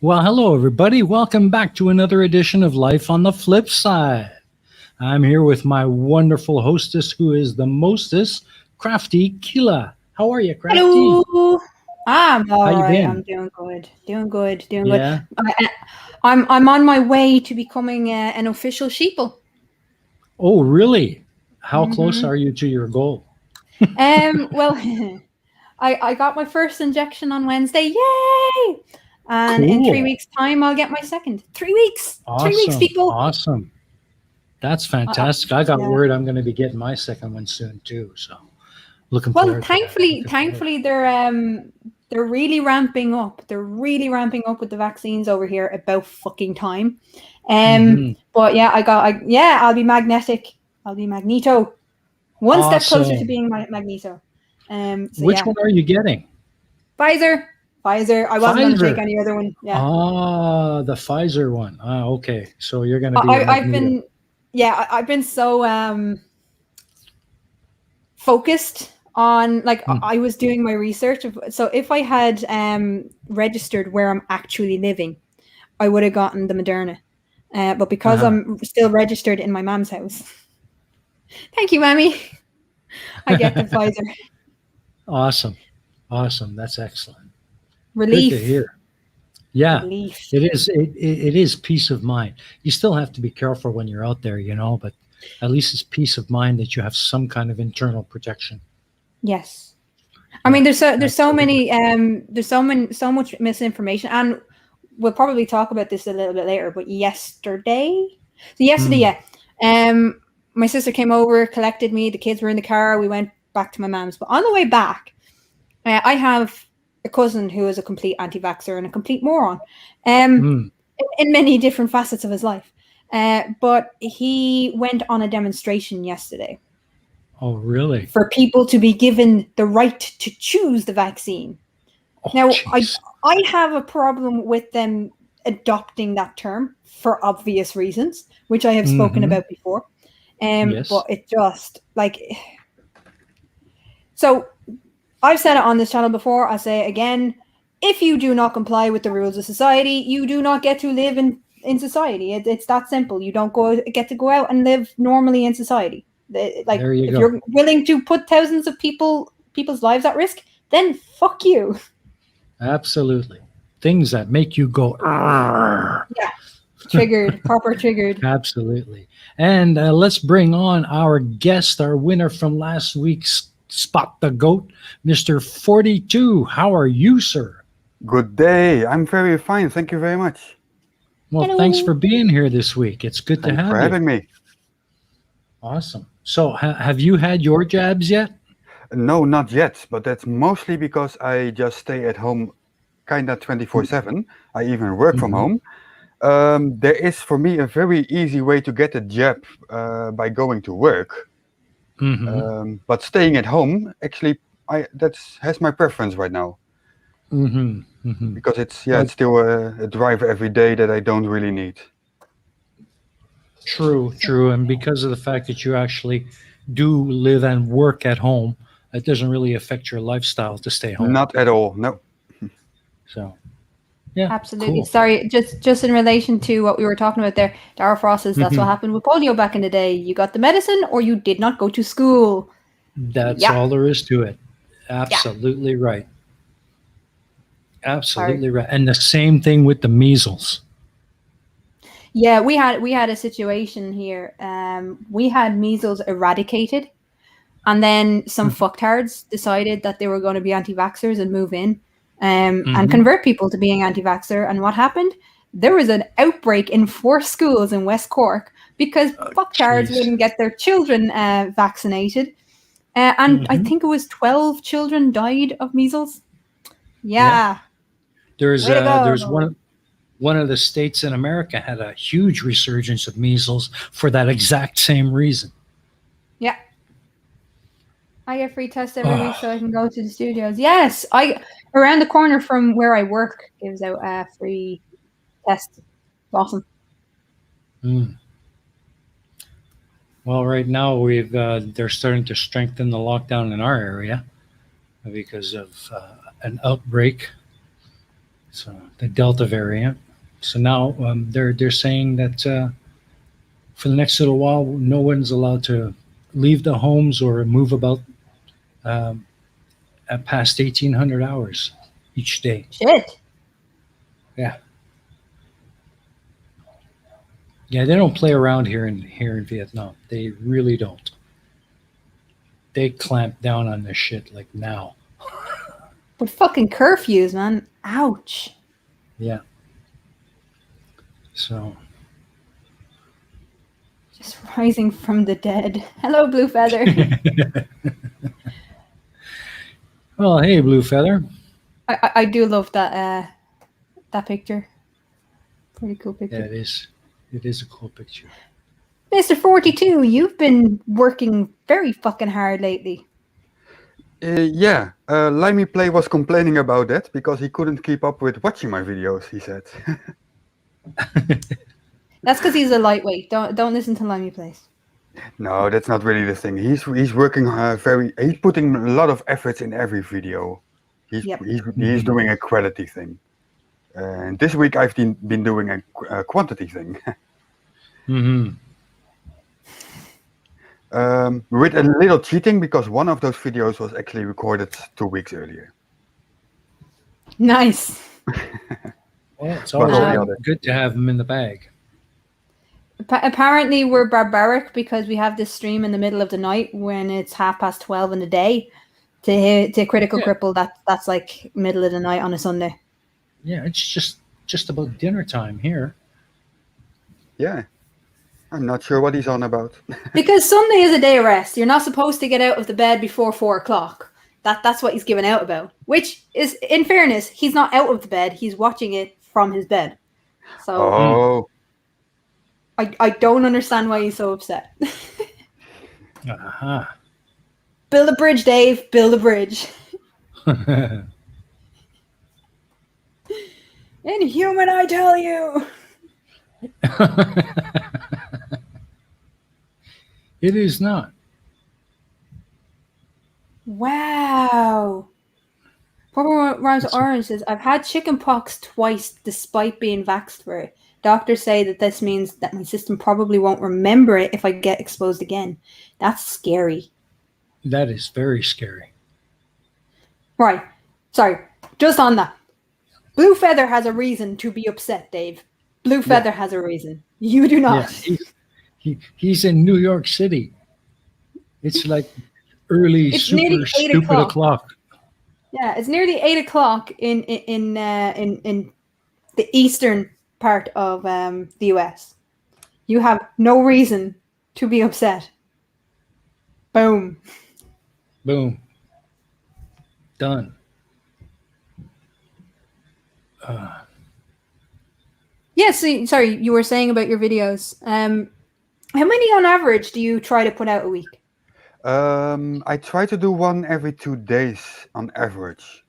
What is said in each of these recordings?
Well, hello, everybody. Welcome back to another edition of Life on the Flipside. I'm here with my wonderful hostess, who is the mostest, Crafty Kila. How are you, Crafty? Hello. I'm all How you right. been? I'm doing good. Doing good. Yeah. I'm on my way to becoming an official sheeple. Oh, really? How close are you to your goal? Well, I got my first injection on Wednesday. Yay! And in 3 weeks' time, I'll get my second. 3 weeks. Awesome. 3 weeks, people. Awesome. That's fantastic. I got word I'm going to be getting my second one soon too. So looking forward to that. Thankfully, they're really ramping up. They're really ramping up with the vaccines over here about fucking time. But yeah, I'll be magnetic. I'll be Magneto. One step closer to being Magneto. Which one are you getting? Pfizer. I wasn't going to take any other one. Yeah. Ah, the Pfizer one. Ah, okay. So you're going to be. I've been so focused on, like, I was doing my research. So if I had registered where I'm actually living, I would have gotten the Moderna. But because I'm still registered in my mom's house, thank you, Mammy, I get the Pfizer. Awesome. That's excellent. Relief. Good to hear. Yeah, Relief. it is. It is peace of mind. You still have to be careful when you're out there, but at least it's peace of mind that you have some kind of internal protection. Yes, I mean there's so much misinformation, and we'll probably talk about this a little bit later. But yesterday, my sister came over, collected me. The kids were in the car. We went back to my mom's. But on the way back, I have a cousin who is a complete anti-vaxxer and a complete moron in many different facets of his life. But he went on a demonstration yesterday. Oh, really? For people to be given the right to choose the vaccine. Oh, now, geez. I have a problem with them adopting that term for obvious reasons, which I have spoken about before. Yes. But it just, like... So... I've said it on this channel before. I'll say it again. If you do not comply with the rules of society, you do not get to live in society. It's that simple. You don't get to go out and live normally in society. If you're willing to put thousands of people's lives at risk, then fuck you. Absolutely. Things that make you go, argh. Yeah. Triggered. Proper triggered. Absolutely. And let's bring on our guest, our winner from last week's Spot the Goat, Mr. 42. How are you, sir? Good day. I'm very fine. Thank you very much. Well, Hello. Thanks for being here this week. It's good to have you. Thanks for having me. Awesome. So have you had your jabs yet? No, not yet. But that's mostly because I just stay at home kind of 24/7. I even work from home. There is, for me, a very easy way to get a jab by going to work. But staying at home, actually, has my preference right now. Because it's still a drive every day that I don't really need. True. And because of the fact that you actually do live and work at home, it doesn't really affect your lifestyle to stay home. Not at all, no. So, yeah. Absolutely. Cool. Sorry, just in relation to what we were talking about there, Dara Frost says that's what happened with polio back in the day. You got the medicine or you did not go to school. That's all there is to it. Absolutely right. Absolutely right. And the same thing with the measles. Yeah, we had a situation here. We had measles eradicated, and then some fucktards decided that they were going to be anti-vaxxers and move in and convert people to being anti-vaxxer. And what happened? There was an outbreak in 4 schools in West Cork because fucktards wouldn't get their children vaccinated. And I think it was 12 children died of measles. Yeah. There's Way to there's go. one of the states in America had a huge resurgence of measles for that exact same reason. Yeah. I get free tests every week so Oh, I can go to the studios. Yes, I around the corner from where I work gives out a free test. Awesome. mm. Well, right now they're starting to strengthen the lockdown in our area because of an outbreak. So the Delta variant. So now they're saying that for the next little while, no one's allowed to leave the homes or move about um, at past 1,800 hours each day. Shit. Yeah, yeah, they don't play around here in Vietnam. They really don't. They clamp down on this shit like now. But fucking curfews, man. Ouch. Yeah. So Just rising from the dead. Hello, Blue Feather. well, hey, Blue Feather. I do love that picture. Pretty cool Yeah, picture. it is. It is a cool picture. Mr. 42, you've been working very fucking hard lately. Yeah, Limey Play was complaining about that because he couldn't keep up with watching my videos, he said. That's because he's a lightweight. Don't listen to Limey Place. No, that's not really the thing. He's working he's putting a lot of efforts in every video. Yep. He's doing a quality thing. And this week I've been doing a quantity thing. hmm With a little cheating because one of those videos was actually recorded 2 weeks earlier. Nice. Well, it's But always all the other- good to have them in the bag. Apparently, we're barbaric because we have this stream in the middle of the night when it's 12:30 in the day. To Critical Yeah. Cripple, that's like middle of the night on a Sunday. Yeah, it's just about dinner time here. Yeah. I'm not sure what he's on about. Because Sunday is a day of rest. You're not supposed to get out of the bed before 4:00. That's what he's giving out about. Which is, in fairness, he's not out of the bed. He's watching it from his bed. So Oh, I don't understand why he's so upset. Uh-huh. Build a bridge, Dave. Build a bridge. Inhuman, I tell you. It is not. Wow. Purple Rhymes That's- Orange says, I've had chicken pox twice despite being vaxxed for it. Doctors say that this means that my system probably won't remember it if I get exposed again. That's scary. That is very scary. Right. Sorry. Just on that. Blue Feather has a reason to be upset, Dave. Blue Feather has a reason. You do not. Yeah, he's in New York City. It's like early, It's super nearly 8 stupid o'clock. o'clock. Yeah, it's nearly 8:00 in the eastern part of the US. You have no reason to be upset. Boom. Boom. Done. Yes, sorry, you were saying about your videos. How many on average do you try to put out a week? I try to do one every 2 days on average.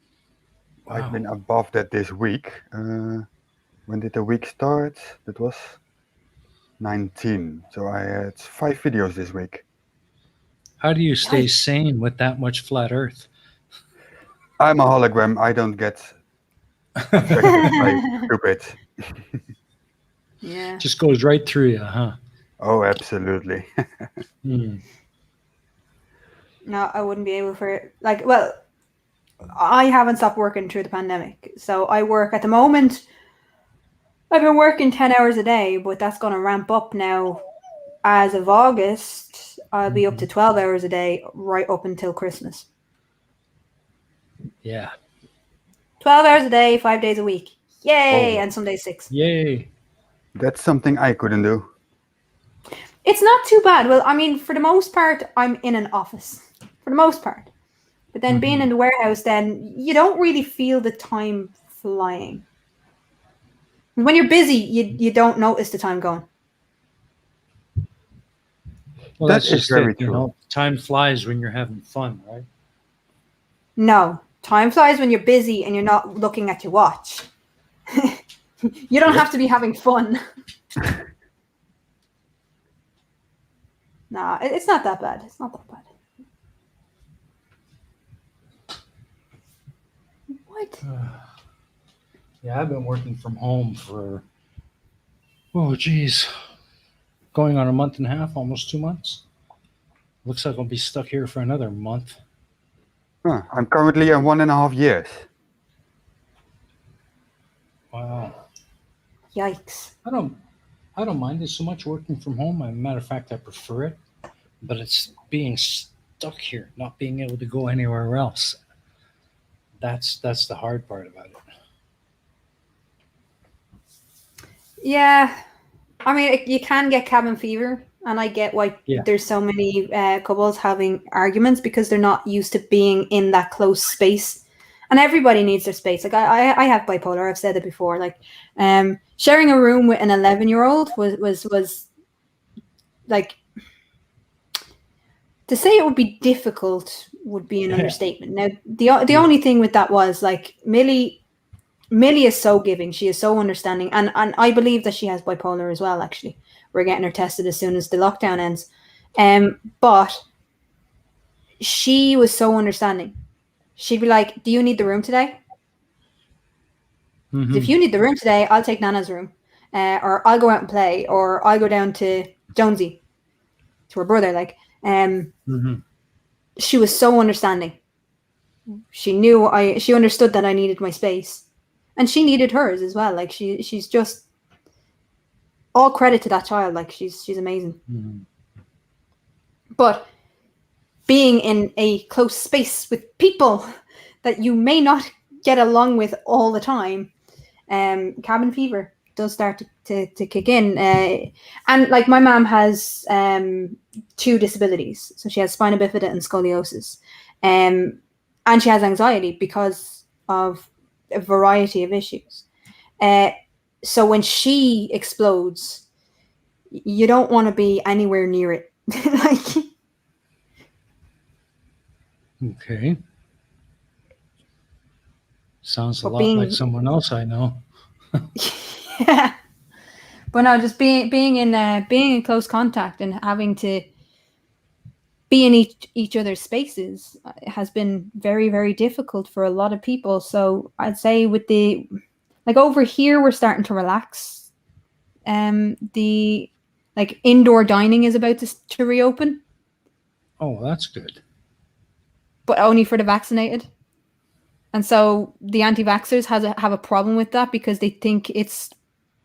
Wow. I've been above that this week. When did the week start? That was 19. So I had 5 videos this week. How do you stay Nice. sane with that much flat Earth? I'm a hologram. I don't get affected by stupid. Yeah. Just goes right through you, huh? Oh, absolutely. Hmm. No, I wouldn't be able for it. Like, well, I haven't stopped working through the pandemic. So I work at the moment. I've been working 10 hours a day, but that's going to ramp up now. As of August, I'll be up to 12 hours a day right up until Christmas. Yeah. 12 hours a day, 5 days a week. Yay! Oh. And some days 6. Yay. That's something I couldn't do. It's not too bad. Well, I mean, for the most part, I'm in an office. For the most part. But then being in the warehouse, then you don't really feel the time flying. When you're busy, you don't notice the time going. Well, That that's is just very it. You true. know, time flies when you're having fun, right? No, time flies when you're busy and you're not looking at your watch. You don't have to be having fun. Nah, it's not that bad. It's not that bad. What? Yeah, I've been working from home for, oh, geez, going on a month and a half, almost 2 months. Looks like I'll be stuck here for another month. I'm currently at 1.5 years. Wow. Yikes. I don't mind it so much working from home. As a matter of fact, I prefer it. But it's being stuck here, not being able to go anywhere else. That's the hard part about it. Yeah. I mean, you can get cabin fever, and I get why Yeah. there's so many couples having arguments because they're not used to being in that close space. And everybody needs their space. Like I have bipolar. I've said it before. Like, sharing a room with an 11-year-old was like, to say it would be difficult would be an Yeah. understatement. Now, the only thing with that was like Millie is so giving. She is so understanding, and I believe that she has bipolar as well. Actually, we're getting her tested as soon as the lockdown ends. But she was so understanding. She'd be like, "Do you need the room today? Mhm. If you need the room today, I'll take Nana's room, or I'll go out and play, or I'll go down to Jonesy, to her brother." Like, Mhm. she was so understanding. She understood that I needed my space, and she needed hers as well. Like she's just all credit to that child. Like she's amazing. Mhm. But being in a close space with people that you may not get along with all the time, cabin fever does start to kick in. And like my mom has 2 disabilities. So she has spina bifida and scoliosis. And she has anxiety because of a variety of issues. So when she explodes, you don't want to be anywhere near it. Like, Okay. Sounds a but lot like someone else I know. yeah. But no, just being in close contact and having to be in each other's spaces has been very, very difficult for a lot of people. So I'd say with the, like, over here we're starting to relax. The like indoor dining is about to reopen, Oh, that's good. but only for the vaccinated. And so the anti-vaxxers have a problem with that because they think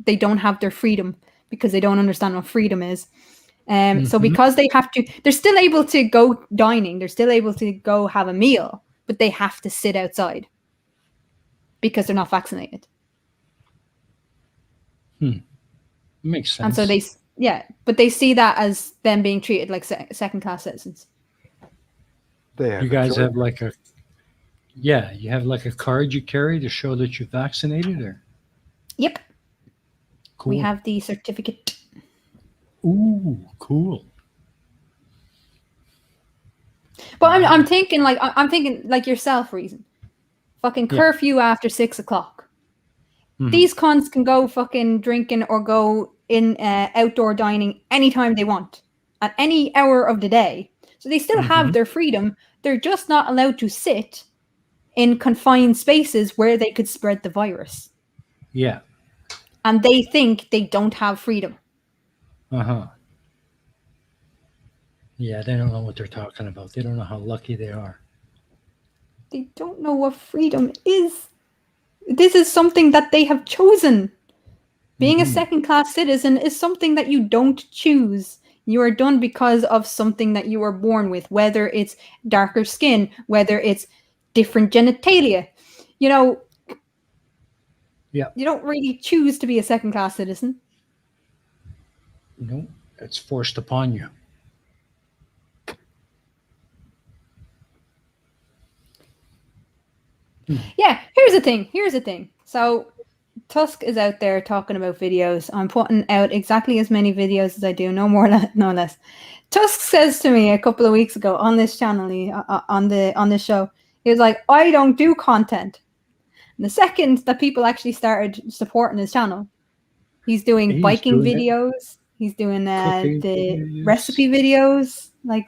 they don't have their freedom because they don't understand what freedom is. So Mhm. because they're still able to go dining, they're still able to go have a meal, but they have to sit outside because they're not vaccinated. Makes And so sense. but they see that as them being treated like second-class citizens. They have You a guys choice. have like you have like a card you carry to show that you're vaccinated, or Yep, cool. we have the certificate. Ooh, cool. But I'm thinking like yourself, reason. Fucking Yeah. curfew after 6 o'clock. Mhm. These cons can go fucking drinking or go in outdoor dining anytime they want, at any hour of the day. So they still have Mhm. their freedom. They're just not allowed to sit in confined spaces where they could spread the virus. Yeah. And they think they don't have freedom. Uh-huh. Yeah, they don't know what they're talking about. They don't know how lucky they are. They don't know what freedom is. This is something that they have chosen. Being a Mhm. second-class citizen is something that you don't choose. You are done because of something that you were born with, whether it's darker skin, whether it's different genitalia. You know, Yeah. you don't really choose to be a second-class citizen. No, it's forced upon you. Yeah, here's the thing. So Tusk is out there talking about videos. I'm putting out exactly as many videos as I do, no more, no less. Tusk says to me a couple of weeks ago on this channel, on this show, he was like, "I don't do content." And the second that people actually started supporting his channel, he's doing He's biking doing it. videos. He's doing Cooking the videos. recipe videos. Like,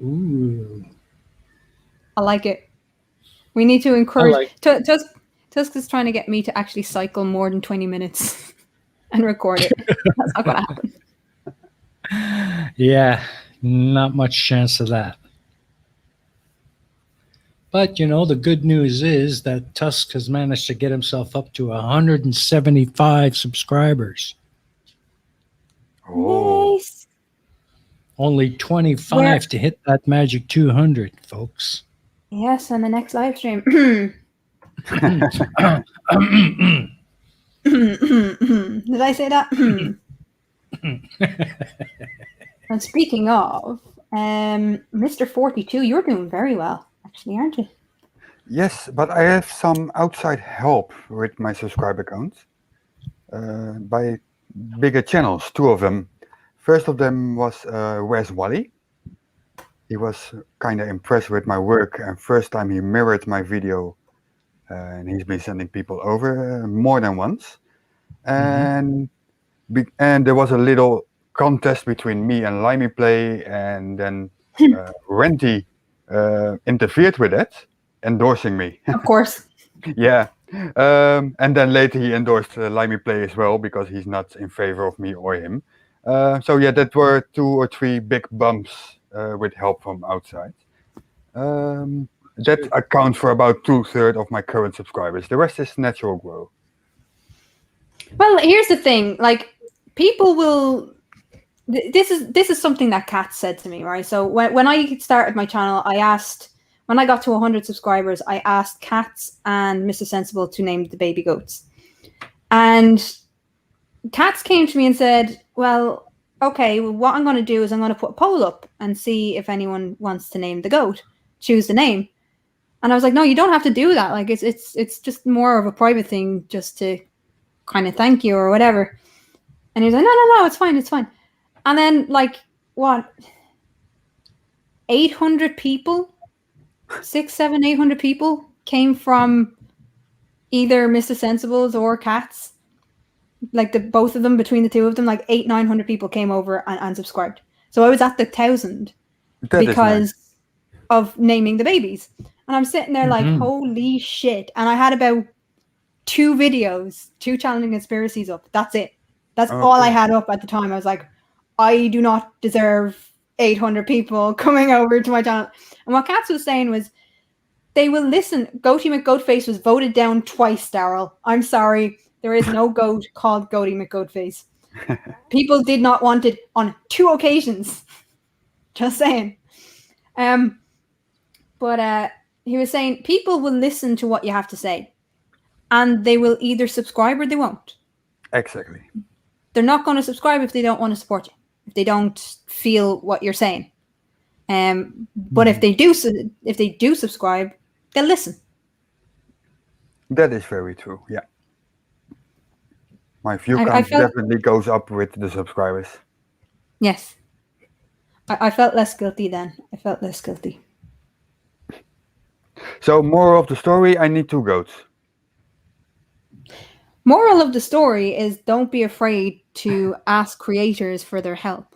Ooh. I like it. We need to I encourage. like. Tusk is trying to get me to actually cycle more than 20 minutes and record it. That's not going to happen. Yeah, not much chance of that. But the good news is that Tusk has managed to get himself up to 175 subscribers. Oh, Nice. Only 25 Where- to hit that magic 200, folks. Yes, on the next live stream. Did I say that? And speaking of, Mr. 42, you're doing very well, actually, aren't you? yes, but I have some outside help with my subscriber count by bigger channels, two of them. First of them was Where's Wally? He was kind of impressed with my work, and first time he mirrored my video, and he's been sending people over more than once. And there was a little contest between me and Limey Play, and then Renty interfered with it, endorsing me. Of course. Yeah. And then later he endorsed Limey Play as well because he's not in favor of me or him. So yeah, that were 2 or 3 big bumps with help from outside. That accounts for about 2/3 of my current subscribers. The rest is natural growth. Well, here's the thing. Like, people will. This is something that Kat said to me, right? So when I started my channel, I asked, when I got to 100 subscribers, I asked Katz and Mr. Sensible to name the baby goats. And Katz came to me and said, well, okay, well, what I'm going to do is I'm going to put a poll up and see if anyone wants to name the goat. Choose the name. And I was like, no, you don't have to do that. Like, it's just more of a private thing, just to kind of thank you or whatever. And he was like, no, it's fine. And then, like, what, 800 people, 800 people came from either Mr. Sensibles or Cats. Like, both of them, between the two of them, like 900 people came over and subscribed. So I was at the 1,000 because of naming the babies. And I'm sitting there like, holy shit. And I had about 2 videos, 2 challenging conspiracies up. That's it. That's all I had up at the time. I was like, I do not deserve 800 people coming over to my channel. And what Katz was saying was, they will listen. Goatee McGoatface was voted down twice, Daryl. I'm sorry. There is no goat called Goatee McGoatface. People did not want it on 2 occasions. Just saying. But he was saying, people will listen to what you have to say. And they will either subscribe or they won't. Exactly. They're not going to subscribe if they don't want to support you, if they don't feel what you're saying. But if they do subscribe, they'll listen. That is very true. Yeah. My view count definitely goes up with the subscribers. Yes. I felt less guilty then. I felt less guilty. So, moral of the story, I need 2 goats. Moral of the story is, don't be afraid to ask creators for their help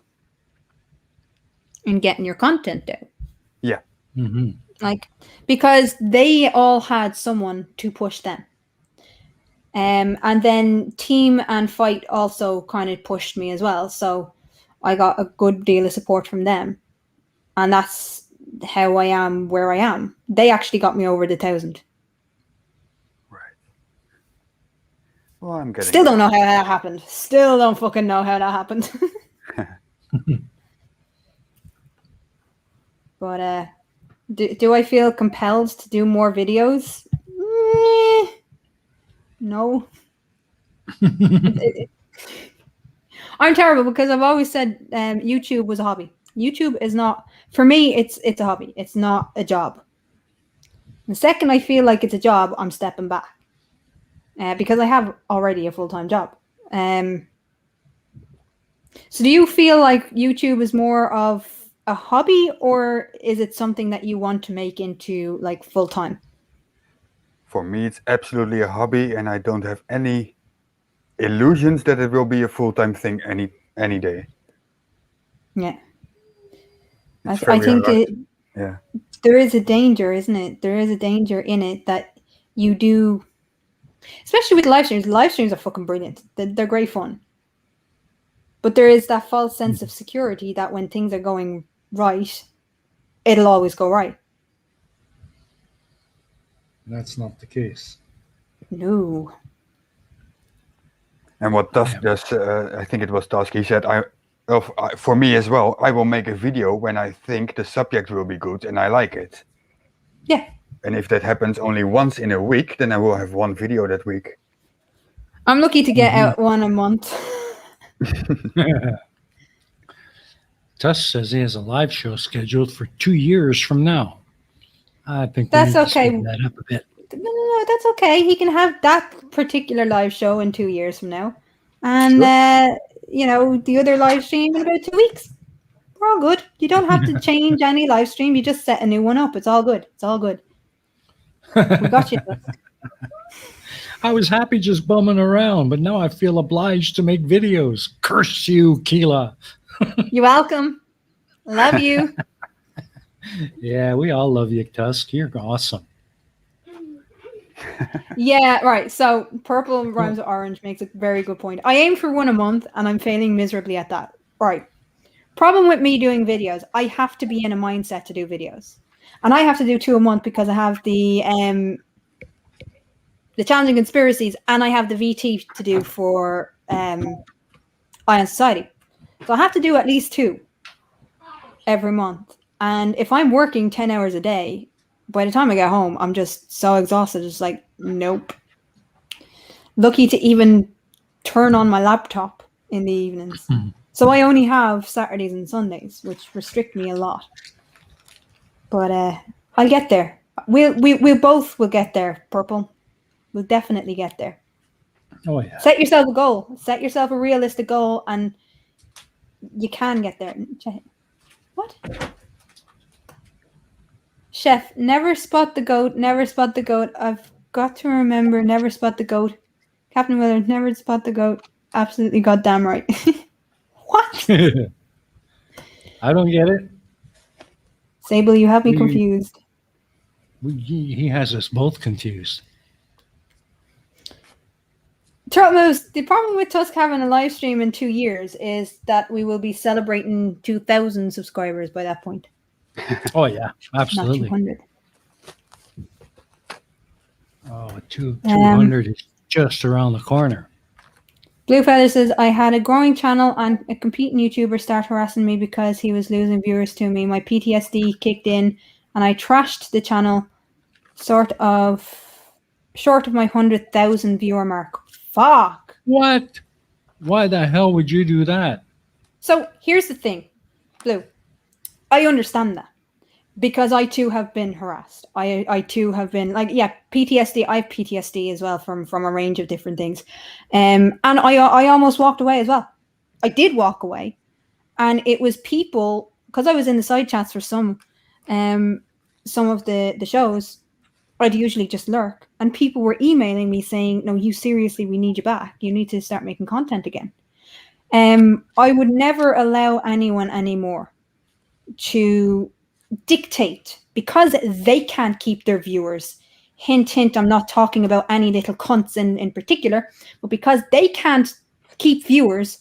in getting your content out. Yeah. Like, because they all had someone to push them. And then Team and Fight also kind of pushed me as well. So I got a good deal of support from them. And that's how I am where I am. They actually got me over the 1,000. Right. Well, I'm getting. Still don't know how that happened. Still don't fucking know how that happened. But do I feel compelled to do more videos? No. I'm terrible because I've always said YouTube was a hobby. YouTube is not, for me, it's a hobby. It's not a job. The second I feel like it's a job, I'm stepping back because I have already a full-time job. So do you feel like YouTube is more of a hobby, or is it something that you want to make into like full-time? For me, it's absolutely a hobby, and I don't have any illusions that it will be a full-time thing any day. Yeah. It's I very think hard. Yeah. there is a danger, isn't it? There is a danger in it that you do, especially with live streams. Live streams are fucking brilliant. They're great fun. But there is that false sense of security that when things are going right, it'll always go right. That's not the case. No. And what Tusk does, I think it was Tusk, he said, for me as well, I will make a video when I think the subject will be good and I like it. Yeah. And if that happens only once in a week, then I will have one video that week. I'm lucky to get out one a month. Tuss says he has a live show scheduled for 2 years from now. I think we That's need to okay. speed that up a bit. No, that's okay. He can have that particular live show in 2 years from now. And, the other live stream in about 2 weeks. We're all good. You don't have to change any live stream. You just set a new one up. It's all good. It's all good. We got you. I was happy just bumming around, but now I feel obliged to make videos. Curse you, Keela. You're welcome. Love you. Yeah, we all love you, Tusk. You're awesome. Yeah, right. So purple rhymes with orange makes a very good point. I aim for one a month and I'm failing miserably at that. Right. Problem with me doing videos, I have to be in a mindset to do videos. And I have to do 2 a month because I have the Challenging Conspiracies and I have the VT to do for Eye on Society. So I have to do at least 2 every month. And if I'm working 10 hours a day, by the time I get home, I'm just so exhausted. It's like, nope. Lucky to even turn on my laptop in the evenings. So I only have Saturdays and Sundays, which restrict me a lot. But I'll get there. We both will get there, Purple. We'll definitely get there. Oh, yeah. Set yourself a goal. Set yourself a realistic goal, and you can get there. What? Chef, never spot the goat, never spot the goat. I've got to remember, never spot the goat. Captain Miller, never spot the goat. Absolutely goddamn right. What? I don't get it. Sable, you have me confused. He has us both confused. Troutmoose, the problem with Tusk having a live stream in 2 years is that we will be celebrating 2,000 subscribers by that point. Oh, yeah, absolutely. Not 200. Oh, 200 is just around the corner. Blue Feather says, I had a growing channel and a competing YouTuber start harassing me because he was losing viewers to me. My PTSD kicked in and I trashed the channel short of my 100,000 viewer mark. Fuck. What? Why the hell would you do that? So here's the thing, Blue. I understand that because I too have been harassed. I too have been PTSD. I have PTSD as well from a range of different things. And I almost walked away as well. I did walk away, and it was people, because I was in the side chats for some of the shows. I'd usually just lurk, and people were emailing me saying, no, you seriously, we need you back. You need to start making content again. I would never allow anyone anymore to dictate, because they can't keep their viewers. Hint, hint, I'm not talking about any little cunts in particular, but because they can't keep viewers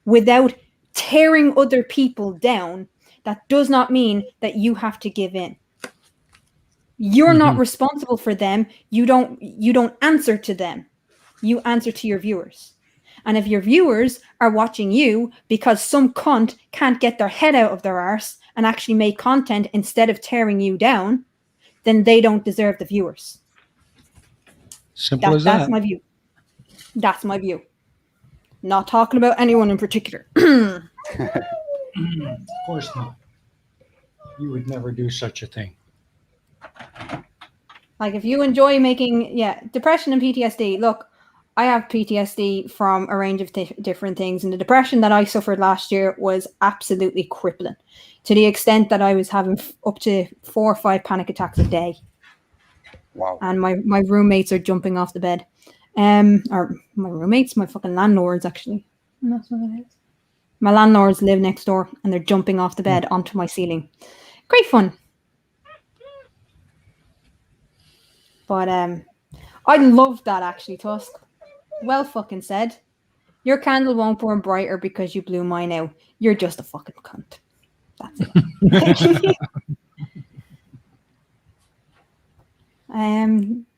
without tearing other people down, that does not mean that you have to give in. You're not responsible for them. You don't answer to them. You answer to your viewers. And if your viewers are watching you because some cunt can't get their head out of their arse and actually make content instead of tearing you down, then they don't deserve the viewers. Simple as that. That's my view. That's my view. Not talking about anyone in particular. Of course not. You would never do such a thing. Like if you enjoy making, depression and PTSD. Look, I have PTSD from a range of different things, and the depression that I suffered last year was absolutely crippling, to the extent that I was having up to 4 or 5 panic attacks a day. Wow. And my roommates are jumping off the bed. Or my roommates, my fucking landlords, actually. And that's what it is. My landlords live next door, and they're jumping off the bed onto my ceiling. Great fun. But I love that, actually, Tusk. Well fucking said. Your candle won't burn brighter because you blew mine out. You're just a fucking cunt. That's it.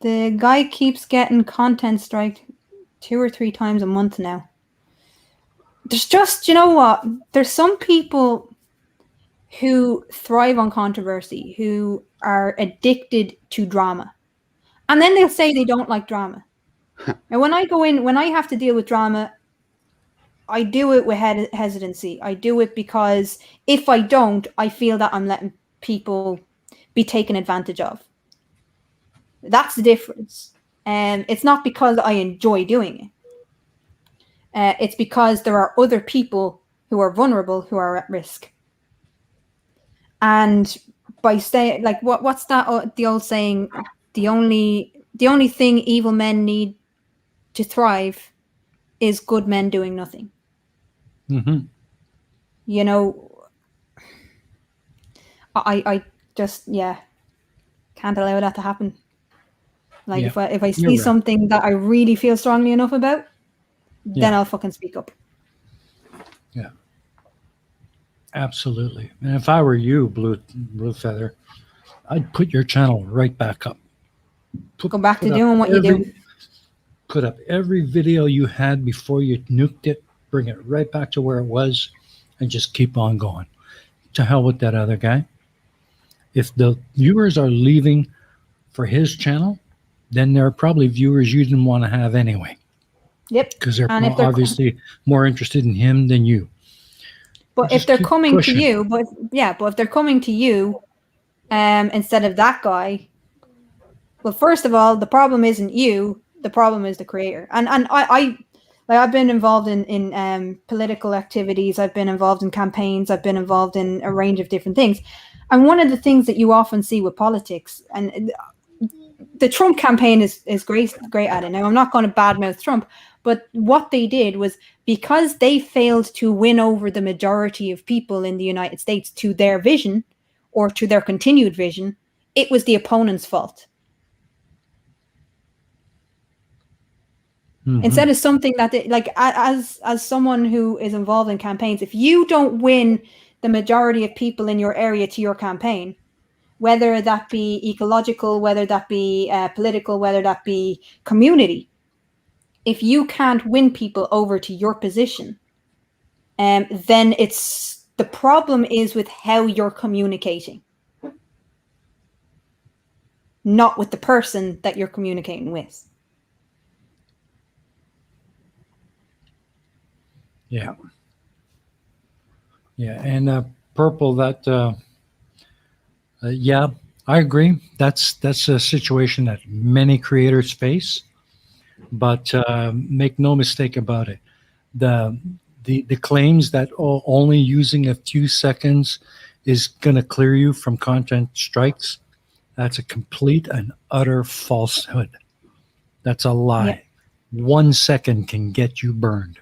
The guy keeps getting content striked 2 or 3 times a month now. There's just, you know what? There's some people who thrive on controversy, who are addicted to drama. And then they'll say they don't like drama. Now, when I have to deal with drama, I do it with hesitancy. I do it because if I don't, I feel that I'm letting people be taken advantage of. That's the difference. And it's not because I enjoy doing it. It's because there are other people who are vulnerable, who are at risk. And by staying, like, what's that? The old saying: the only thing evil men need to thrive is good men doing nothing. Mm-hmm. You know, I just can't allow that to happen. Like if I see something that I really feel strongly enough about, then I'll fucking speak up. Yeah. Absolutely. And if I were you, Blue Feather, I'd put your channel right back up. Go back to doing what you do. Put up every video you had before you nuked it, bring it right back to where it was, and just keep on going. To hell with that other guy. If the viewers are leaving for his channel, then they're probably viewers you didn't want to have anyway. Yep. Because they're obviously more interested in him than you. But if they're coming to you, but if they're coming to you instead of that guy, well, first of all, the problem isn't you. The problem is the creator. And I've been involved in political activities. I've been involved in campaigns. I've been involved in a range of different things. And one of the things that you often see with politics, and the Trump campaign is great at it. Now, I'm not going to badmouth Trump, but what they did was, because they failed to win over the majority of people in the United States to their vision or to their continued vision, it was the opponent's fault. Mm-hmm. Instead of something that as someone who is involved in campaigns, if you don't win the majority of people in your area to your campaign, whether that be ecological, whether that be political, whether that be community, if you can't win people over to your position, then the problem is with how you're communicating, not with the person that you're communicating with. Yeah. Yeah. And Purple, that, I agree. That's a situation that many creators face, but make no mistake about it. The claims that only using a few seconds is going to clear you from content strikes, that's a complete and utter falsehood. That's a lie. Yeah. 1 second can get you burned.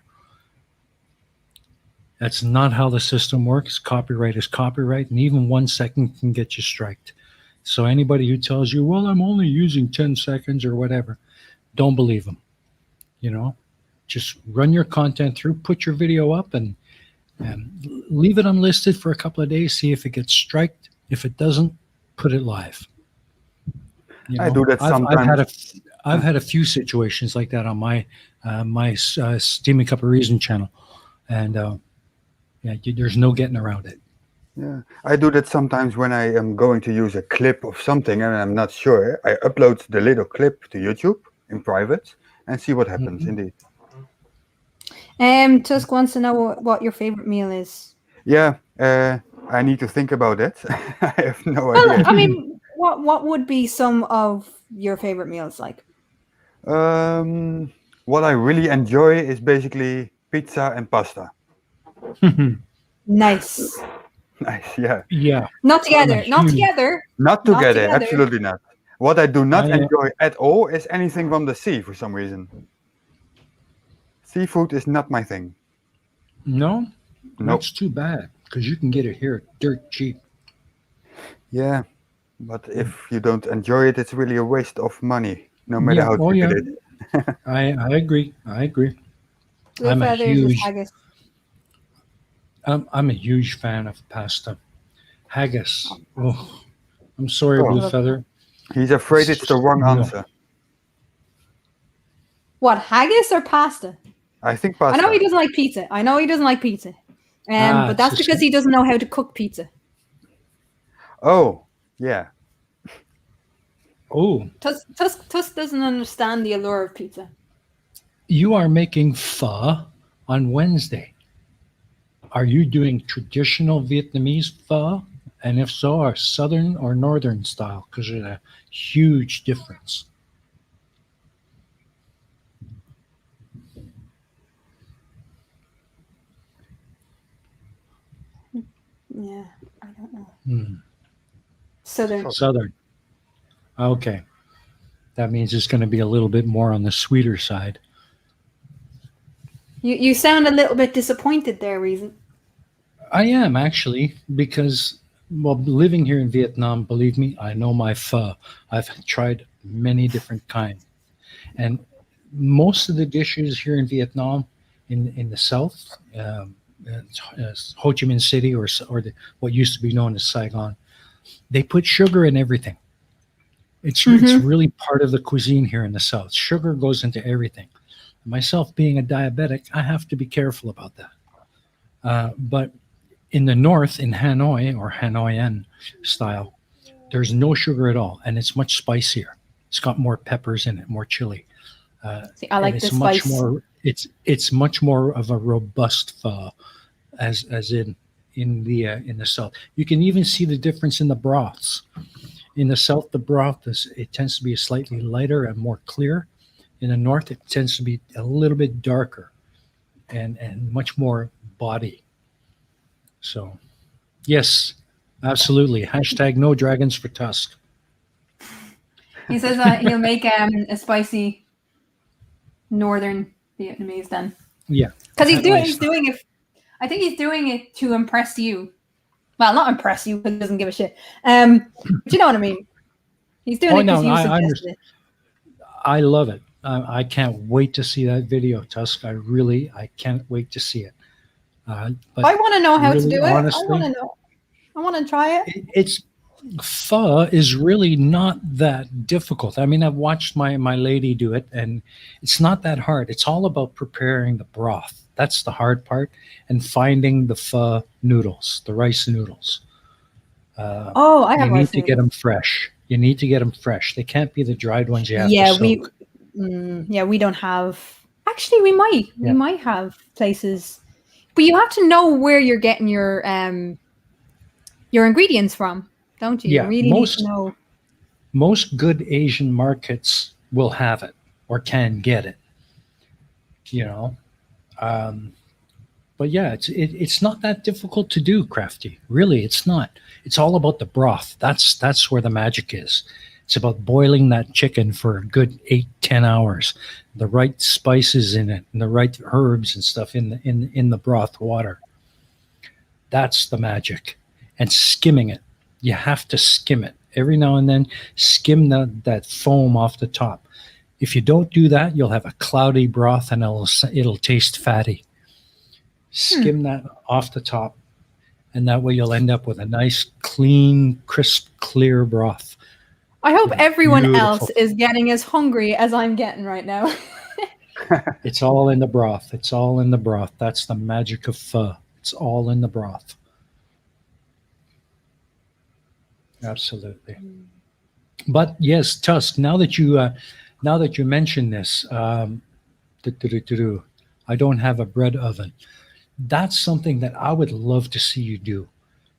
That's not how the system works. Copyright is copyright, and even 1 second can get you striked. So anybody who tells you, well, I'm only using 10 seconds or whatever, don't believe them. You know, just run your content through, put your video up, and leave it unlisted for a couple of days, see if it gets striked. If it doesn't, put it live. You know, I do that sometimes. I've had a few situations like that on my Steaming Cup of Reason channel, and there's no getting around it. Yeah, I do that sometimes when I am going to use a clip of something and I'm not sure. I upload the little clip to YouTube in private and see what happens. Mm-hmm. Indeed. Tusk wants to know what your favorite meal is. Yeah, I need to think about it. I have no idea. I mean, what would be some of your favorite meals like? What I really enjoy is basically pizza and pasta. Nice. Nice, yeah. Yeah, Not I'm a together. Not huge. together. Not Not together, together. absolutely not. What I do not I enjoy at all is anything from the sea for some reason. Seafood is not my thing. No, Nope. that's too bad because you can get it here dirt cheap. Yeah, but if you don't enjoy it, it's really a waste of money, no matter Yeah. how Oh, cheap yeah. it is. I agree. I agree. Blue I'm a feathers is huge. haggis. I'm a huge fan of pasta. Haggis. Oh, I'm sorry, Oh, Blue Love- Feather. he's afraid It's it's the just wrong no. answer. What, haggis or pasta? I think I know he pasta. doesn't like pizza. I know he doesn't like pizza. But It's that's the because same. he doesn't know how to cook pizza. Oh, yeah. Oh, Tusk doesn't understand the allure of pizza. you are making pho on Wednesday. Are you doing traditional Vietnamese pho? And if so, are southern or northern style? Because there's a huge difference. Yeah, I don't know. Hmm. Southern. Southern. Okay. That means it's going to be a little bit more on the sweeter side. You sound a little bit disappointed there, Reason. I am actually, because, well, living here in Vietnam, believe me, I know my pho. I've tried many different kinds. And most of the dishes here in Vietnam, in the south, Ho Chi Minh City or what used to be known as Saigon, they put sugar in everything. It's really part of the cuisine here in the south. Sugar goes into everything. Myself being a diabetic, I have to be careful about that. But in the north, in Hanoi or Hanoian style, there's no sugar at all, and it's much spicier. It's got more peppers in it, more chili. See, I And like it's the much spice. more. It's much more of a robust pho, as in the south. You can even see the difference in the broths. In the south, the broth it tends to be slightly lighter and more clear. In the north, it tends to be a little bit darker and much more body. So, yes, absolutely. Hashtag no dragons for Tusk. He says he'll make a spicy northern Vietnamese then. Yeah, Because Hanoi he's style. doing it. I think he's doing it to impress you. Well, not impress you because he doesn't give a shit. But you know what I mean. He's doing Oh, it because no, you I suggested understand. it. I love it. I can't wait to see that video, Tusk. I can't wait to see it. But I want to know how to really, do it. I want honestly, to know. I want to try it. it's pho is really not that difficult. I mean, I've watched my lady do it, and it's not that hard. It's all about preparing the broth. That's the hard part, and finding the pho noodles, the rice noodles. Oh, I You have need rice to get noodles. them fresh. You need to get them fresh. They can't be the dried ones you have to Yeah, soak. we don't have. Actually, we Yeah. might have places, but you have to know where you're getting your ingredients from, don't you? You Yeah, really need to know. most good Asian markets will have it or can get it. You know, um, but yeah, it's not that difficult to do, Crafty. Really, it's not. It's all about the broth. That's where the magic is. It's about boiling that chicken for a good 8-10 hours, the right spices in it, and the right herbs and stuff in the broth water. That's the magic. And skimming it. You have to skim it every now and then. Skim that foam off the top. If you don't do that, you'll have a cloudy broth and it'll taste fatty. Skim that off the top, and that way you'll end up with a nice, clean, crisp, clear broth. I hope everyone else Beautiful. is getting as hungry as I'm getting right now. It's all in the broth. It's all in the broth. That's the magic of pho. It's all in the broth. Absolutely. But yes, Tusk. Now that you mention this, I don't have a bread oven. That's something that I would love to see you do.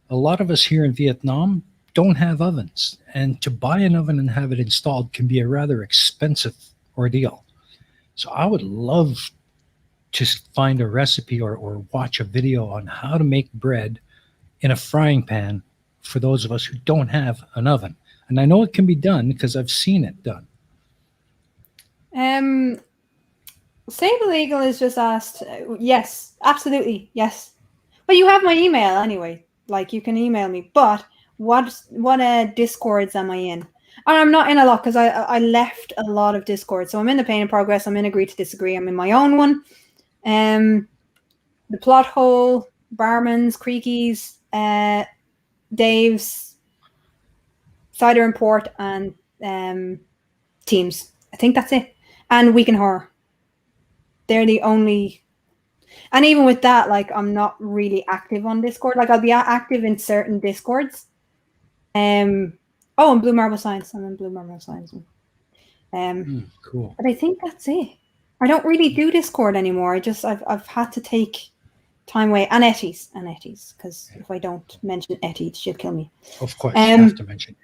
A lot of us here in Vietnam don't have ovens, and to buy an oven and have it installed can be a rather expensive ordeal. So I would love to find a recipe or watch a video on how to make bread in a frying pan for those of us who don't have an oven. And I know it can be done because I've seen it done. Sable Eagle is just asked, yes, absolutely, yes. Well, you have my email anyway. Like, you can email me. But what Discords am I in? And I'm not in a lot because I left a lot of Discord. So I'm in the Pain in Progress. I'm in Agree to Disagree. I'm in my own one. The Plot Hole, Barman's, Creaky's, Dave's, Cider and Port, and Teams. I think that's it. And Week in Horror. They're the only, and even with that, like, I'm not really active on Discord. Like, I'll be active in certain Discords. And Blue Marble Science. I'm in Blue Marble Science. Cool. But I think that's it. I don't really do Discord anymore. I've had to take time away, and Etties, because if I don't mention Etties, she'll kill me. Of course, you have to mention.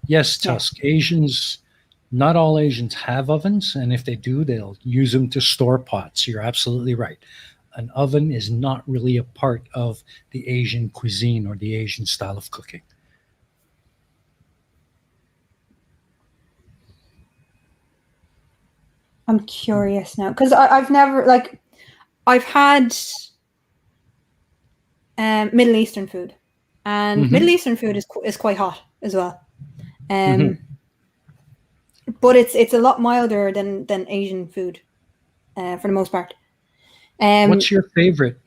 Yes, Tusk. Yeah. Asians. Not all Asians have ovens, and if they do, they'll use them to store pots. You're absolutely right. An oven is not really a part of the Asian cuisine or the Asian style of cooking. I'm curious now, because I've never, like, I've had Middle Eastern food, and Middle Eastern food is quite hot as well. But it's a lot milder than Asian food, for the most part. What's your favorite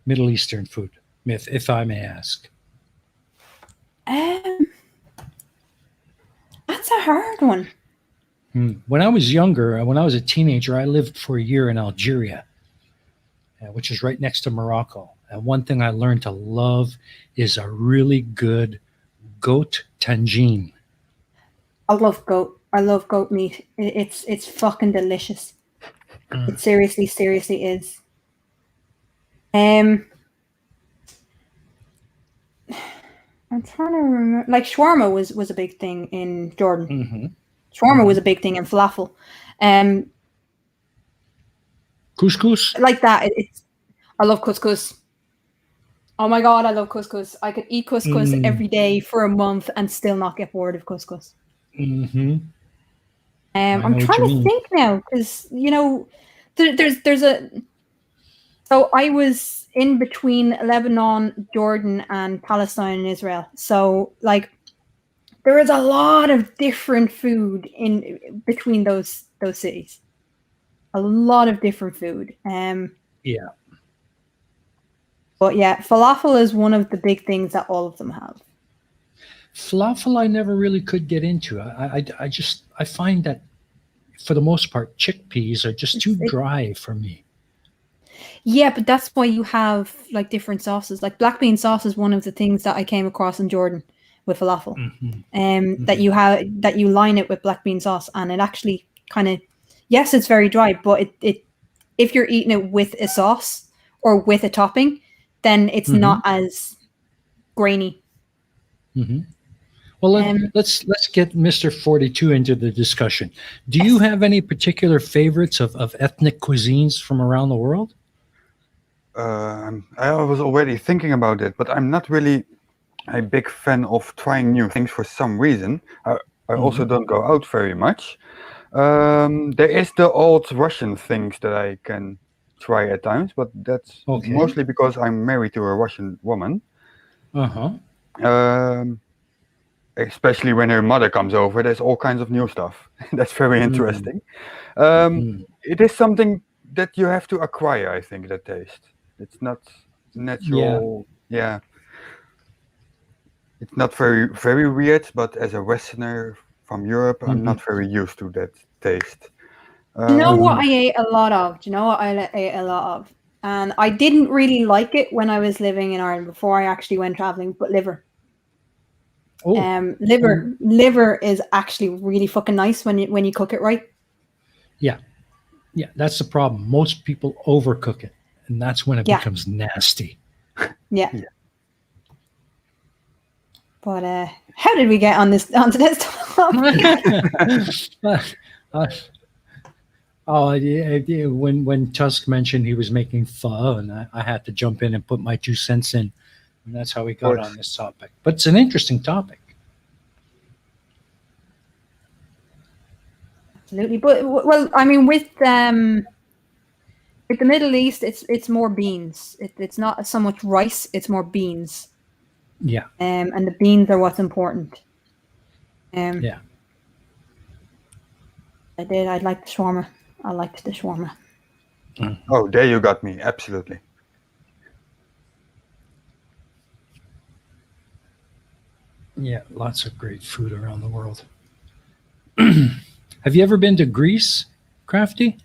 Middle Eastern food, Myth, if I may ask? That's a hard one. When I was younger, when I was a teenager, I lived for a year in Algeria, which is right next to Morocco. And one thing I learned to love is a really good goat tangine. I love goat. I love goat meat. It's fucking delicious. It seriously is. I'm trying to remember. Like, shawarma was a big thing in Jordan. Shawarma was a big thing in falafel. Couscous? Like that. I love couscous. Oh my God, I love couscous. I could eat couscous every day for a month and still not get bored of couscous. I'm trying to think now, because, you know, there's a. So I was in between Lebanon, Jordan, and Palestine and Israel. So, like, there is a lot of different food in between those cities. A lot of different food. Yeah. But yeah, falafel is one of the big things that all of them have. Falafel, I never really could get into. I find that, for the most part, chickpeas are just too dry for me. Yeah, but that's why you have, like, different sauces. Like, black bean sauce is one of the things that I came across in Jordan with falafel. That you line it with black bean sauce, and it actually kind of, yes, it's very dry, but it if you're eating it with a sauce or with a topping, then it's not as grainy. Well, let's get Mr. 42 into the discussion. Do you have any particular favorites of ethnic cuisines from around the world? I was already thinking about it, but I'm not really a big fan of trying new things for some reason. I also don't go out very much. There is the old Russian things that I can try at times, but that's mostly because I'm married to a Russian woman. Especially when her mother comes over, there's all kinds of new stuff. That's very interesting. It is something that you have to acquire, I think, that taste. It's not natural. Yeah. It's not very, very weird, but as a Westerner from Europe, I'm not very used to that taste. You know what I ate a lot of? Do you know what I ate a lot of? And I didn't really like it when I was living in Ireland before I actually went traveling, but liver. Liver is actually really fucking nice when you cook it right. Yeah, that's the problem. Most people overcook it, and that's when it becomes nasty. Yeah. But how did we get onto this topic? When Tusk mentioned he was making pho, and I had to jump in and put my 2 cents in, and that's how we got course. on this topic. But it's an interesting topic. Absolutely, but well, I mean, with the Middle East, it's more beans. It's not so much rice; it's more beans. Yeah. And the beans are what's important. Yeah. I liked the shawarma. I liked the shawarma. Oh, there you got me. Absolutely. Yeah, lots of great food around the world. Have you ever been to Greece, Crafty?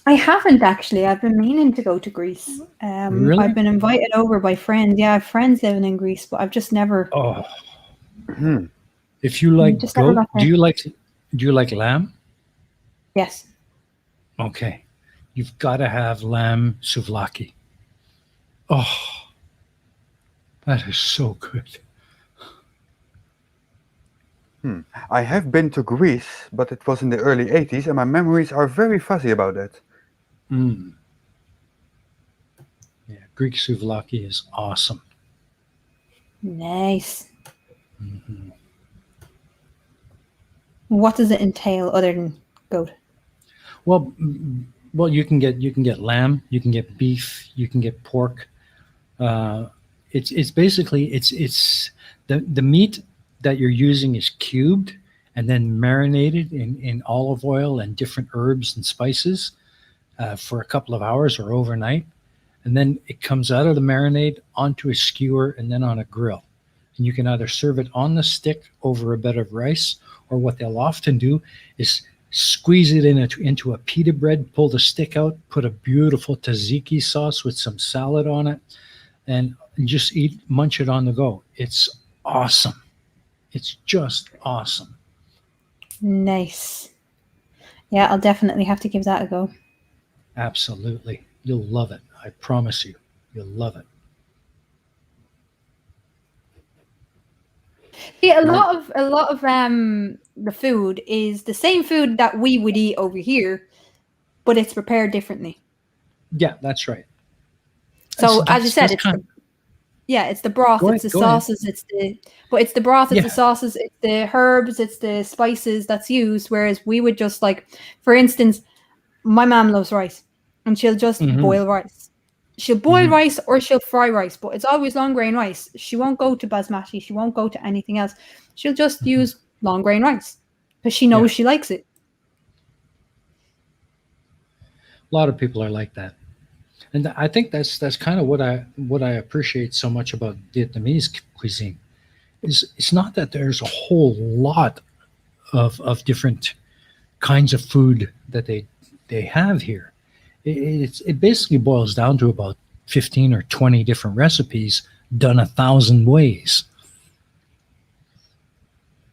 I haven't actually. I've been meaning to go to Greece. Really? I've been invited over by friends. Yeah, I have friends living in Greece, but I've just never. Oh, Mhm. if you like Just never goat, got do there. you like lamb? Yes. Okay, you've got to have lamb souvlaki. Oh, that is so good. I have been to Greece, but it was in the early 80s, and my memories are very fuzzy about that. Mm. Yeah, Greek souvlaki is awesome. Nice. Hmm. What does it entail other than goat? Well, you can get lamb, you can get beef, you can get pork. It's basically it's the meat that you're using is cubed and then marinated in olive oil and different herbs and spices for a couple of hours or overnight, and then it comes out of the marinade onto a skewer and then on a grill. And you can either serve it on the stick over a bed of rice, or what they'll often do is squeeze it into a pita bread, pull the stick out, put a beautiful tzatziki sauce with some salad on it, and just munch it on the go. It's awesome. It's just awesome. Nice. Yeah, I'll definitely have to give that a go. Absolutely. You'll love it. I promise you. You'll love it. See, a lot of the food is the same food that we would eat over here, but it's prepared differently. Yeah, that's right. So as you said, that's it's kind it's the broth, Go it's ahead, the go ahead. sauces, it's the broth, it's Yeah. the sauces, it's the herbs, it's the spices that's used. Whereas we would just for instance, my mom loves rice, and she'll just Mhm. boil rice. She'll boil Mhm. rice or she'll fry rice, but it's always long grain rice. She won't go to basmati. She won't go to anything else. She'll just use long grain rice because she knows Yeah. she likes it. A lot of people are like that. And I think that's kind of what I appreciate so much about Vietnamese cuisine is it's not that there's a whole lot of different kinds of food that they have here. It basically boils down to about 15 or 20 different recipes done 1,000 ways.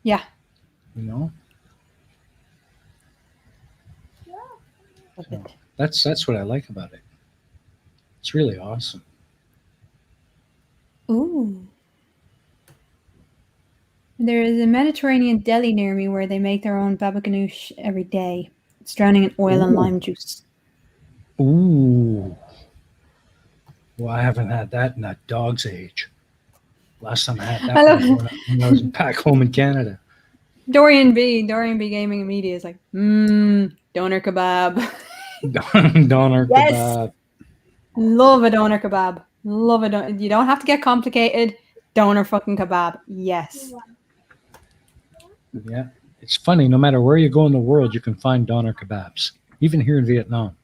Yeah. You know, Love so it. that's what I like about it. It's really awesome. Ooh. There is a Mediterranean deli near me where they make their own baba ganoush every day. It's drowning in oil and Ooh. lime juice. Ooh. Well, I haven't had that in a dog's age. Last time I had that I love was when I was back home in Canada. Dorian B Gaming and Media is like, doner kebab. Doner Yes. kebab. Love a doner kebab. Love it. You don't have to get complicated. Doner fucking kebab. Yes. Yeah. It's funny, no matter where you go in the world, you can find doner kebabs, even here in Vietnam.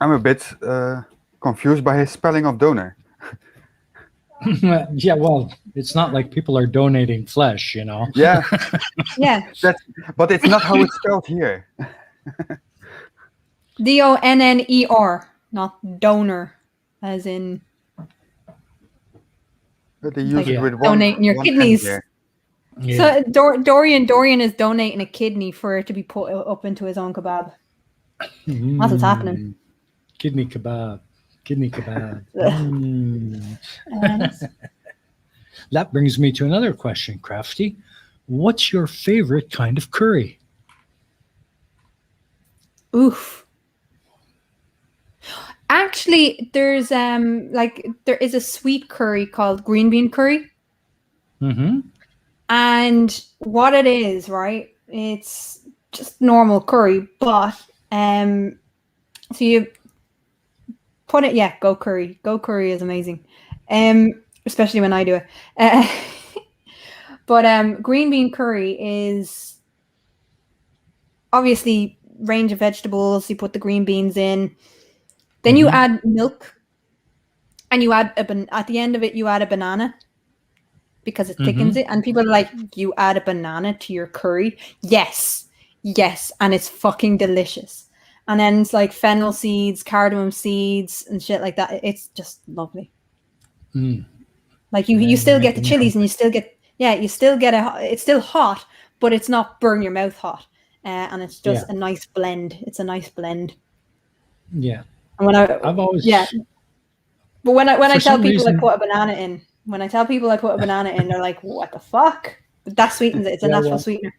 I'm a bit confused by his spelling of donor. Yeah, well, it's not like people are donating flesh, you know. Yeah, Yeah. but it's not how it's spelled here. DONNER, not donor, as in But they use like it with one donating your one end kidneys. there. Yeah. So Dorian is donating a kidney for it to be put up into his own kebab. That's what's happening. Kidney kebab. Kidney kebab. Bananas. That brings me to another question, Crafty. What's your favorite kind of curry? Oof. Actually, there's there is a sweet curry called green bean curry. Mm-hmm. And what it is, right? It's just normal curry, but so you put it, yeah, go curry. Go curry is amazing. Especially when I do it. But green bean curry is obviously range of vegetables. You put the green beans in, then you Mhm. add milk, and you add at the end of it you add a banana because it thickens it. And people are like, you add a banana to your curry? Yes, yes, and it's fucking delicious. And then it's like fennel seeds, cardamom seeds, and shit like that. It's just lovely. Mm. Like Now you you're still get the making me chilies, and hungry. you still get it's still hot, but it's not burn your mouth hot. And it's Yeah, just a nice blend. It's a nice blend. yeah. And when I I've yeah, always, but when I for tell some people I reason, put a banana in, they're like, "What the fuck?" But that sweetens it. It's a yeah, natural well, sweetener.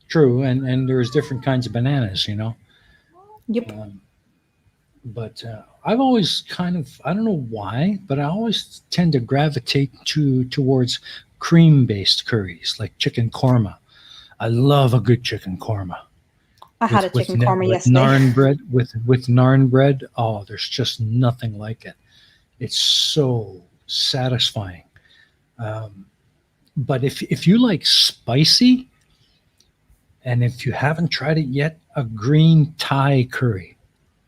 true, and there's different kinds of bananas, Yep. But I've always kind of, I don't know why, but I always tend to gravitate towards cream-based curries like chicken korma. I love a good chicken korma I had a chicken korma with yesterday. naan bread with naan bread. Oh, there's just nothing like it. It's so satisfying. Um, but if you like spicy, and if you haven't tried it yet, a green Thai curry,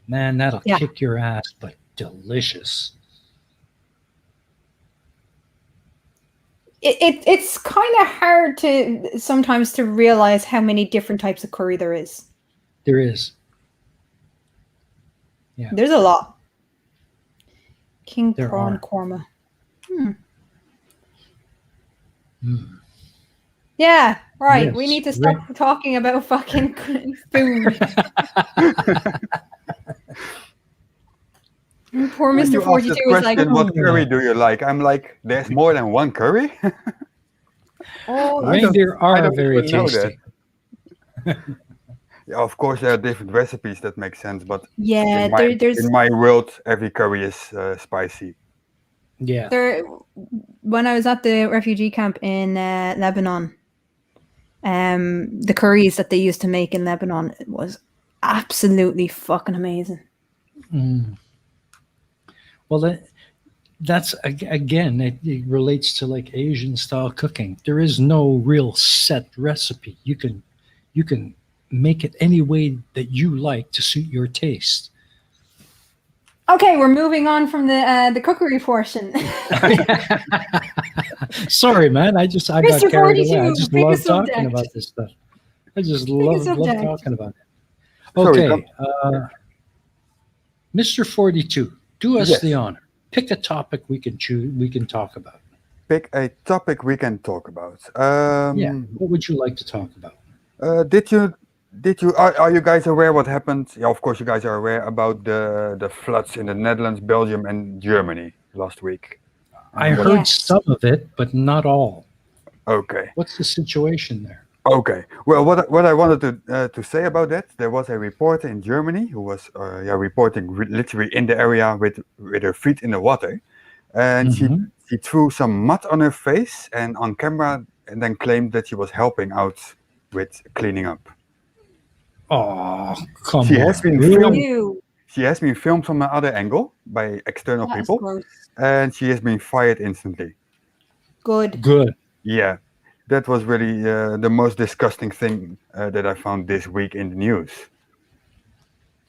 man, that'll Yeah. kick your ass, but delicious. It's kind of hard to sometimes to realize how many different types of curry there is. There is. Yeah, There's a lot. King there prawn are. korma. Mm. Yeah, right. We Yes. need to stop talking about fucking food. Poor When Mr. you ask 42 that is like, question, what Oh. curry do you like? I'm like, there's more than one curry. oh, I don't. Reindeer I are don't very even know that. tasty. Yeah, of course, there are different recipes that make sense, but yeah, in my there's in my world, every curry is spicy. Yeah. there. When I was at the refugee camp in Lebanon, the curries that they used to make in Lebanon was absolutely fucking amazing. Mm. Well, that's again, it relates to like Asian style cooking. There is no real set recipe. You can make it any way that you like to suit your taste. Okay, we're moving on from the cookery portion. Sorry, man. I got Mr. carried away. I 42, just pick a love talking subject. about this stuff. I just Pick a love subject. talking about it. Sorry, Okay, Mr. 42, do us the yes. honor. Pick a topic we can choose. We can talk about. Pick a topic we can talk about. Yeah. What would you like to talk about? Are you guys aware what happened? Yeah, of course you guys are aware about the floods in the Netherlands, Belgium, and Germany last week. I And what? heard Yes. some of it, but not all. Okay. What's the situation there? Okay. Well, what I wanted to say about that, there was a reporter in Germany who was reporting literally in the area with her feet in the water, and Mhm. she threw some mud on her face and on camera, and then claimed that she was helping out with cleaning up. Oh, come She has on. been Really? filmed. Ew, She has been filmed from another angle by external that is people, gross. and she has been fired instantly. Good. Good. Yeah, that was really the most disgusting thing that I found this week in the news.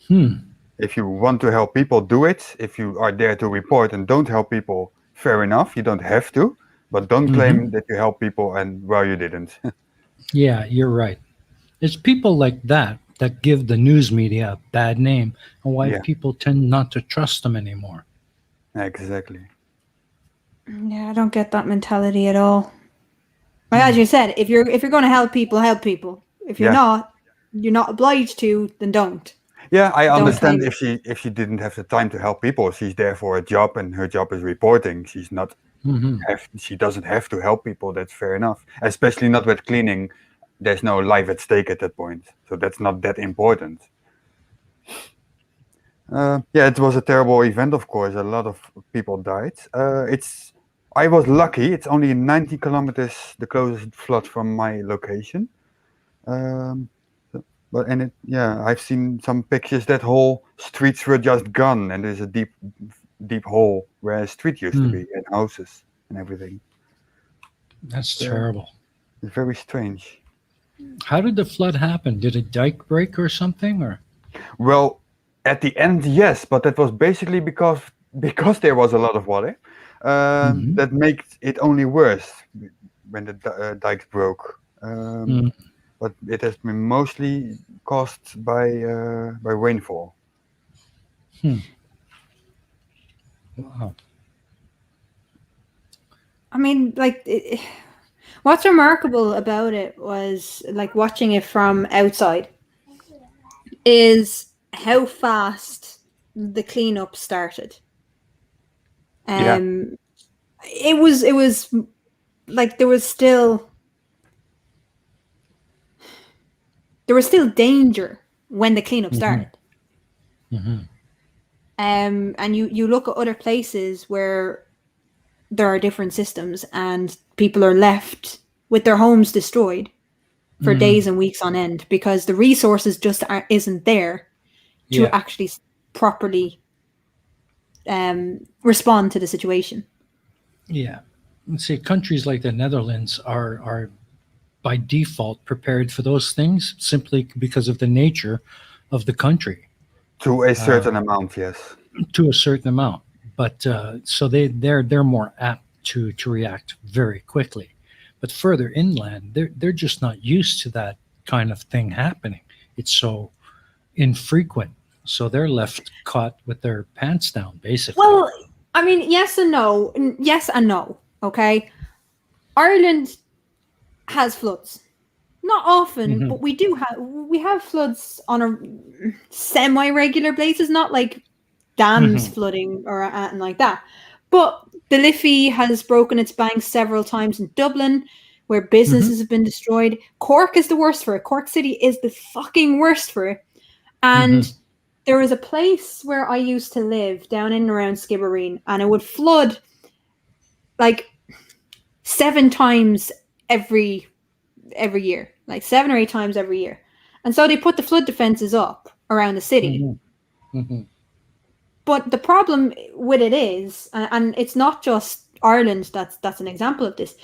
Hmm. If you want to help people, do it. If you are there to report and don't help people, fair enough. You don't have to, but don't claim Mhm. that you help people and well, you didn't. Yeah, you're right. It's people like that give the news media a bad name, and why Yeah, people tend not to trust them anymore. exactly. Yeah, I don't get that mentality at all. Like, as Hmm. you said, if you're going to help people, help people. If Yeah, you're not obliged to, then don't. Yeah, I Don't understand claim. if she didn't have the time to help people, she's there for a job and her job is reporting. She doesn't have to help people. That's fair enough. Especially not with cleaning. There's no life at stake at that point, so that's not that important. Yeah, it was a terrible event. Of course, a lot of people died. I was lucky. It's only 90 kilometers the closest flood from my location. Um, yeah, I've seen some pictures that whole streets were just gone, and there's a deep hole where a street used to be, and houses and everything. That's So, terrible. it's very strange. How did the flood happen? Did a dike break or something? Or Well, at the end, yes, but that was basically because there was a lot of water. That makes it only worse when the dikes broke. But it has been mostly caused by rainfall. wow. I mean, like, what's remarkable about it was like watching it from outside is how fast the cleanup started. Yeah. It was like there was still danger when the cleanup started. And you look at other places where there are different systems and people are left with their homes destroyed for days and weeks on end because the resources just isn't there to actually properly respond to the situation. Yeah. Let's say countries like the Netherlands are by default prepared for those things simply because of the nature of the country. To a certain amount, yes. To a certain amount, but so they're more apt to react very quickly. But further inland, they're just not used to that kind of thing happening. It's so infrequent, so they're left caught with their pants down, basically. Well, I mean, yes and no. Yes and no. Okay, Ireland has floods. Not often, but we have floods on a semi-regular basis. Not like dams flooding or anything like that. But the Liffey has broken its banks several times in Dublin, where businesses have been destroyed. Cork is the worst for it. Cork City is the fucking worst for it. And there was a place where I used to live down in and around Skibbereen, and it would flood like 7 times every year, like 7 or 8 times every year. And so they put the flood defenses up around the city. But the problem with it is, and it's not just Ireland that's an example of this,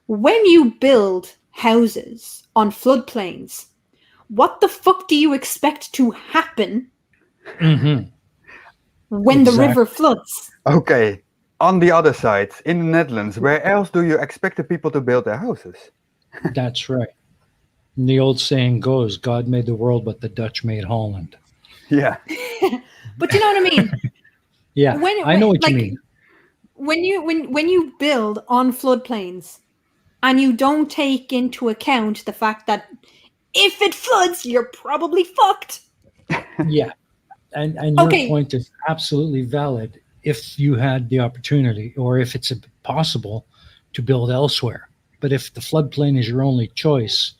when you build houses on floodplains, what the fuck do you expect to happen when the river floods? Okay, on the other side, in the Netherlands, where else do you expect the people to build their houses? That's right. And the old saying goes, God made the world, but the Dutch made Holland. Yeah. But you know what I mean? Yeah, I know what you mean. When you build on floodplains and you don't take into account the fact that if it floods, you're probably fucked. Yeah. And your point is absolutely valid if you had the opportunity or if it's possible to build elsewhere. But if the floodplain is your only choice,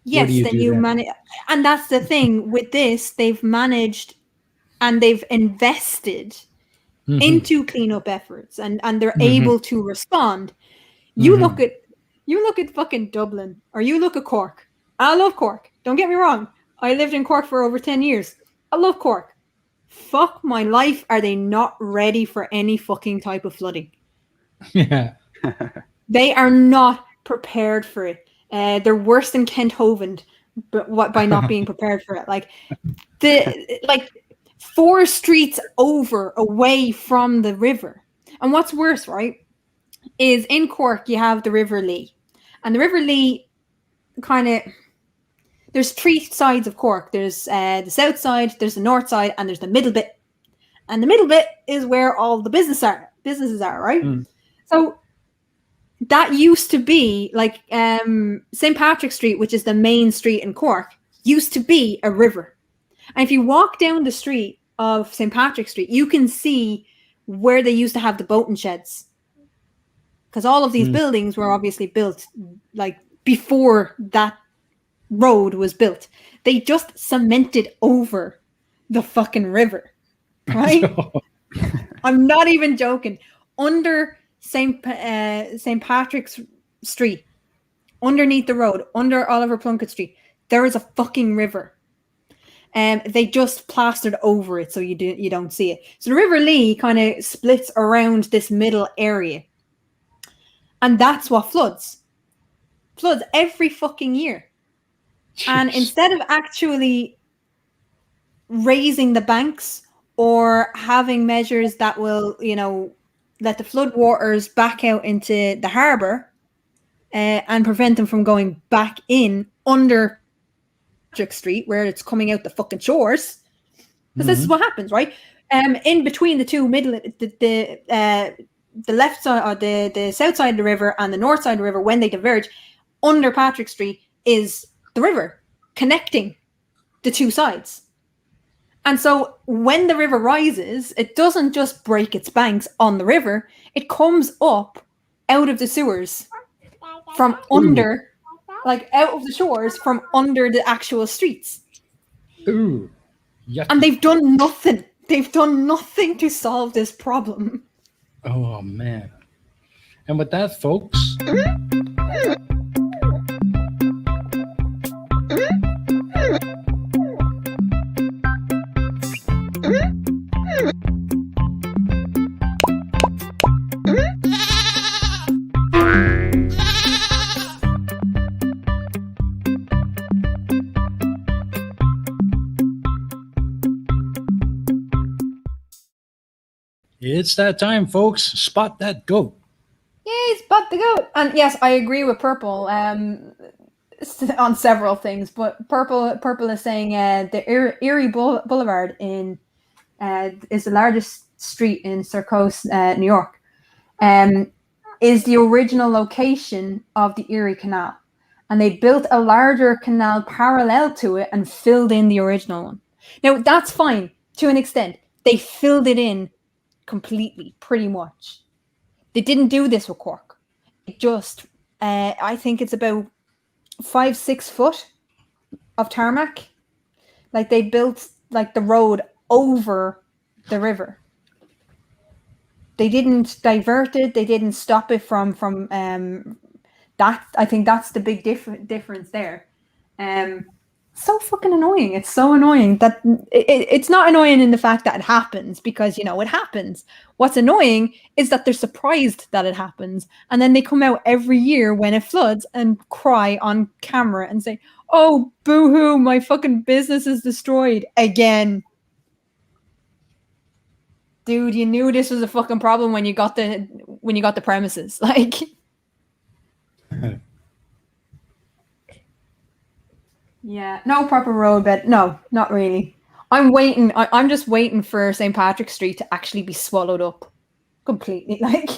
yes, then you manage. And that's the thing with this, they've managed and they've invested into cleanup efforts and they're able to respond. You look at fucking Dublin or you look at Cork. I love Cork. Don't get me wrong. I lived in Cork for over 10 years. I love Cork. Fuck my life. Are they not ready for any fucking type of flooding? Yeah. They are not prepared for it. They're worse than Kent Hovind by not being prepared for it. Like 4 streets away from the river. And what's worse, right, is in Cork you have the River Lee. And the River Lee there's 3 sides of Cork. There's the south side, there's the north side, and there's the middle bit. And the middle bit is where all the businesses are, right? So that used to be like St. Patrick's Street, which is the main street in Cork, used to be a river. And if you walk down the street of St. Patrick's Street, you can see where they used to have the boating sheds. Because all of these buildings were obviously built like before that road was built. They just cemented over the fucking river, right? I'm not even joking. Under St. Patrick's Street, underneath the road, under Oliver Plunkett Street, there is a fucking river. They just plastered over it so you don't see it. So the River Lee kind of splits around this middle area. And that's what floods. Floods every fucking year. Jeez. And instead of actually raising the banks or having measures that will, let the flood waters back out into the harbour and prevent them from going back in under Patrick Street where it's coming out the fucking shores, because this is what happens, right? In between the two middle, the left side or the south side of the river and the north side of the river, when they diverge, under Patrick Street is the river connecting the two sides. And so when the river rises, it doesn't just break its banks on the river, it comes up out of the sewers from under, like out of the shores from under the actual streets. Ooh. Yucky. And they've done nothing. They've done nothing to solve this problem. Oh, man. And with that, folks, it's that time, folks. Spot that goat. Yay, spot the goat. And yes, I agree with Purple on several things, but Purple is saying the Erie Boulevard is the largest street in Sur Coast, New York, is the original location of the Erie Canal. And they built a larger canal parallel to it and filled in the original one. Now, that's fine to an extent. They filled it in completely, pretty much. They didn't do this with Cork. It just, I think it's about 5-6 foot of tarmac. Like they built like the road over the river. They didn't divert it. They didn't stop it from that. I think that's the big difference there. So fucking annoying. It's so annoying that it's not annoying in the fact that it happens, because it happens. What's annoying is that they're surprised that it happens, and then they come out every year when it floods and cry on camera and say, "Oh, boo-hoo, my fucking business is destroyed again." Dude, you knew this was a fucking problem when you got the premises. Like yeah, no proper roadbed. No, not really. I'm just waiting for St. Patrick's Street to actually be swallowed up completely. Like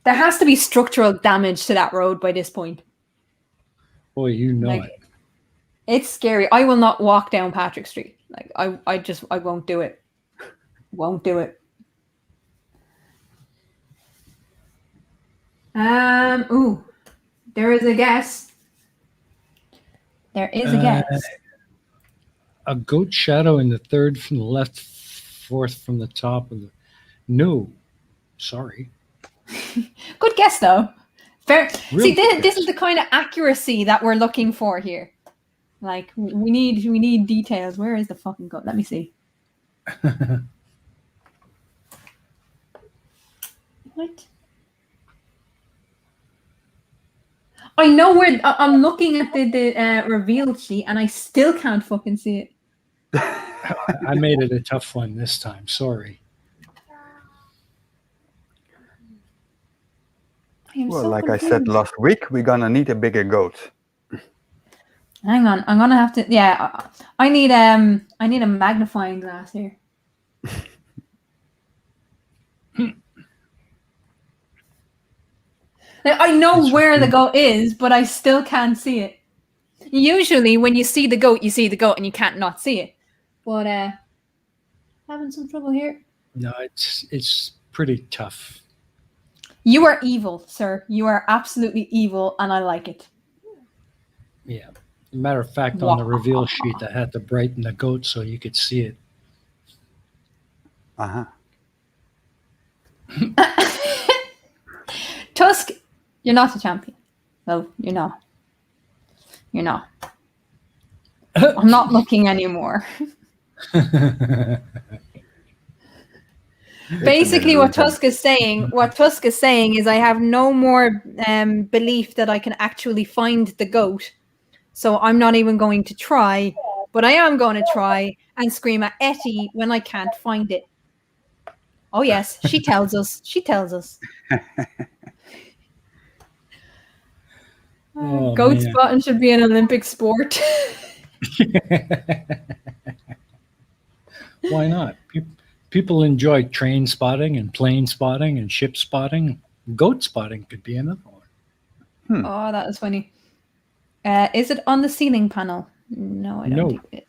there has to be structural damage to that road by this point. Boy, Like, it. It's scary. I will not walk down Patrick Street. Like I won't do it. Won't do it. Ooh, there is a guess. There is a guess. A goat shadow in the third from the left, fourth from the top of the. No, sorry. Good guess though. Fair. Real See, good this guess. is the kind of accuracy that we're looking for here. Like we need details. Where is the fucking goat? Let me see. What? I know where I'm looking at the reveal sheet, and I still can't fucking see it. I made it a tough one this time. Sorry. Well, like I said last week, we're gonna need a bigger goat. Hang on, I'm gonna have to. Yeah, I need a magnifying glass here. Now, I know where the goat is, but I still can't see it. Usually, when you see the goat, and you can't not see it. But having some trouble here. No, it's pretty tough. You are evil, sir. You are absolutely evil, and I like it. Yeah. Matter of fact, on the reveal sheet, I had to brighten the goat so you could see it. Uh-huh. Tusk, you're not a champion. No, you're not. You're not. I'm not looking anymore. Basically, what Tusk is saying is I have no more belief that I can actually find the goat. So I'm not even going to try, but I am going to try and scream at Etty when I can't find it. Oh yes, she tells us. She tells us. Oh, Goat man. spotting should be an Olympic sport. Why not? People enjoy train spotting and plane spotting and ship spotting. Goat spotting could be another one. Oh, that is funny. Is it on the ceiling panel? No, I don't think it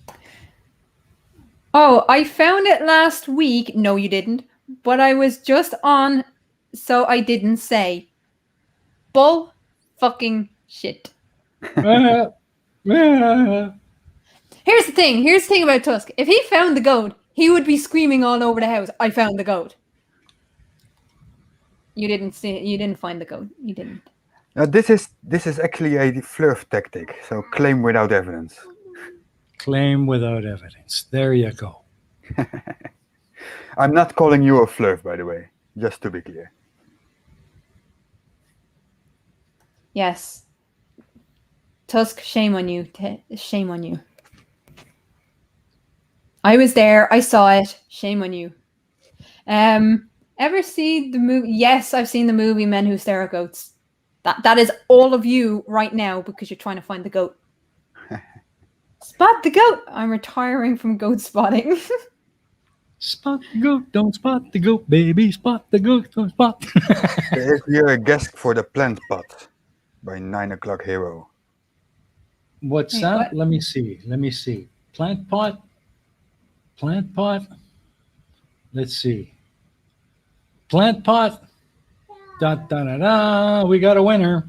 is. Oh, I found it last week. No, you didn't. But I was just on, so I didn't say. Bull fucking shit. Here's the thing. Here's the thing about Tusk. If he found the goat, he would be screaming all over the house, I found the goat. You didn't see it. You didn't find the goat. You didn't. This is actually a flirt tactic. So claim without evidence. Claim without evidence. There you go. I'm not calling you a flirt, by the way. Just to be clear. Yes. Tusk, shame on you. Shame on you. I was there. I saw it. Shame on you. Ever see the movie? Yes, I've seen the movie Men Who Stare at Goats. That is all of you right now because you're trying to find the goat. Spot the goat. I'm retiring from goat spotting. Spot the goat, don't spot the goat, baby. Spot the goat, don't spot. There is here a guest for the plant pot by 9 o'clock hero. What's Wait, that? what? Let me see. Plant pot. Let's see. Plant pot. Da da da da. We got a winner.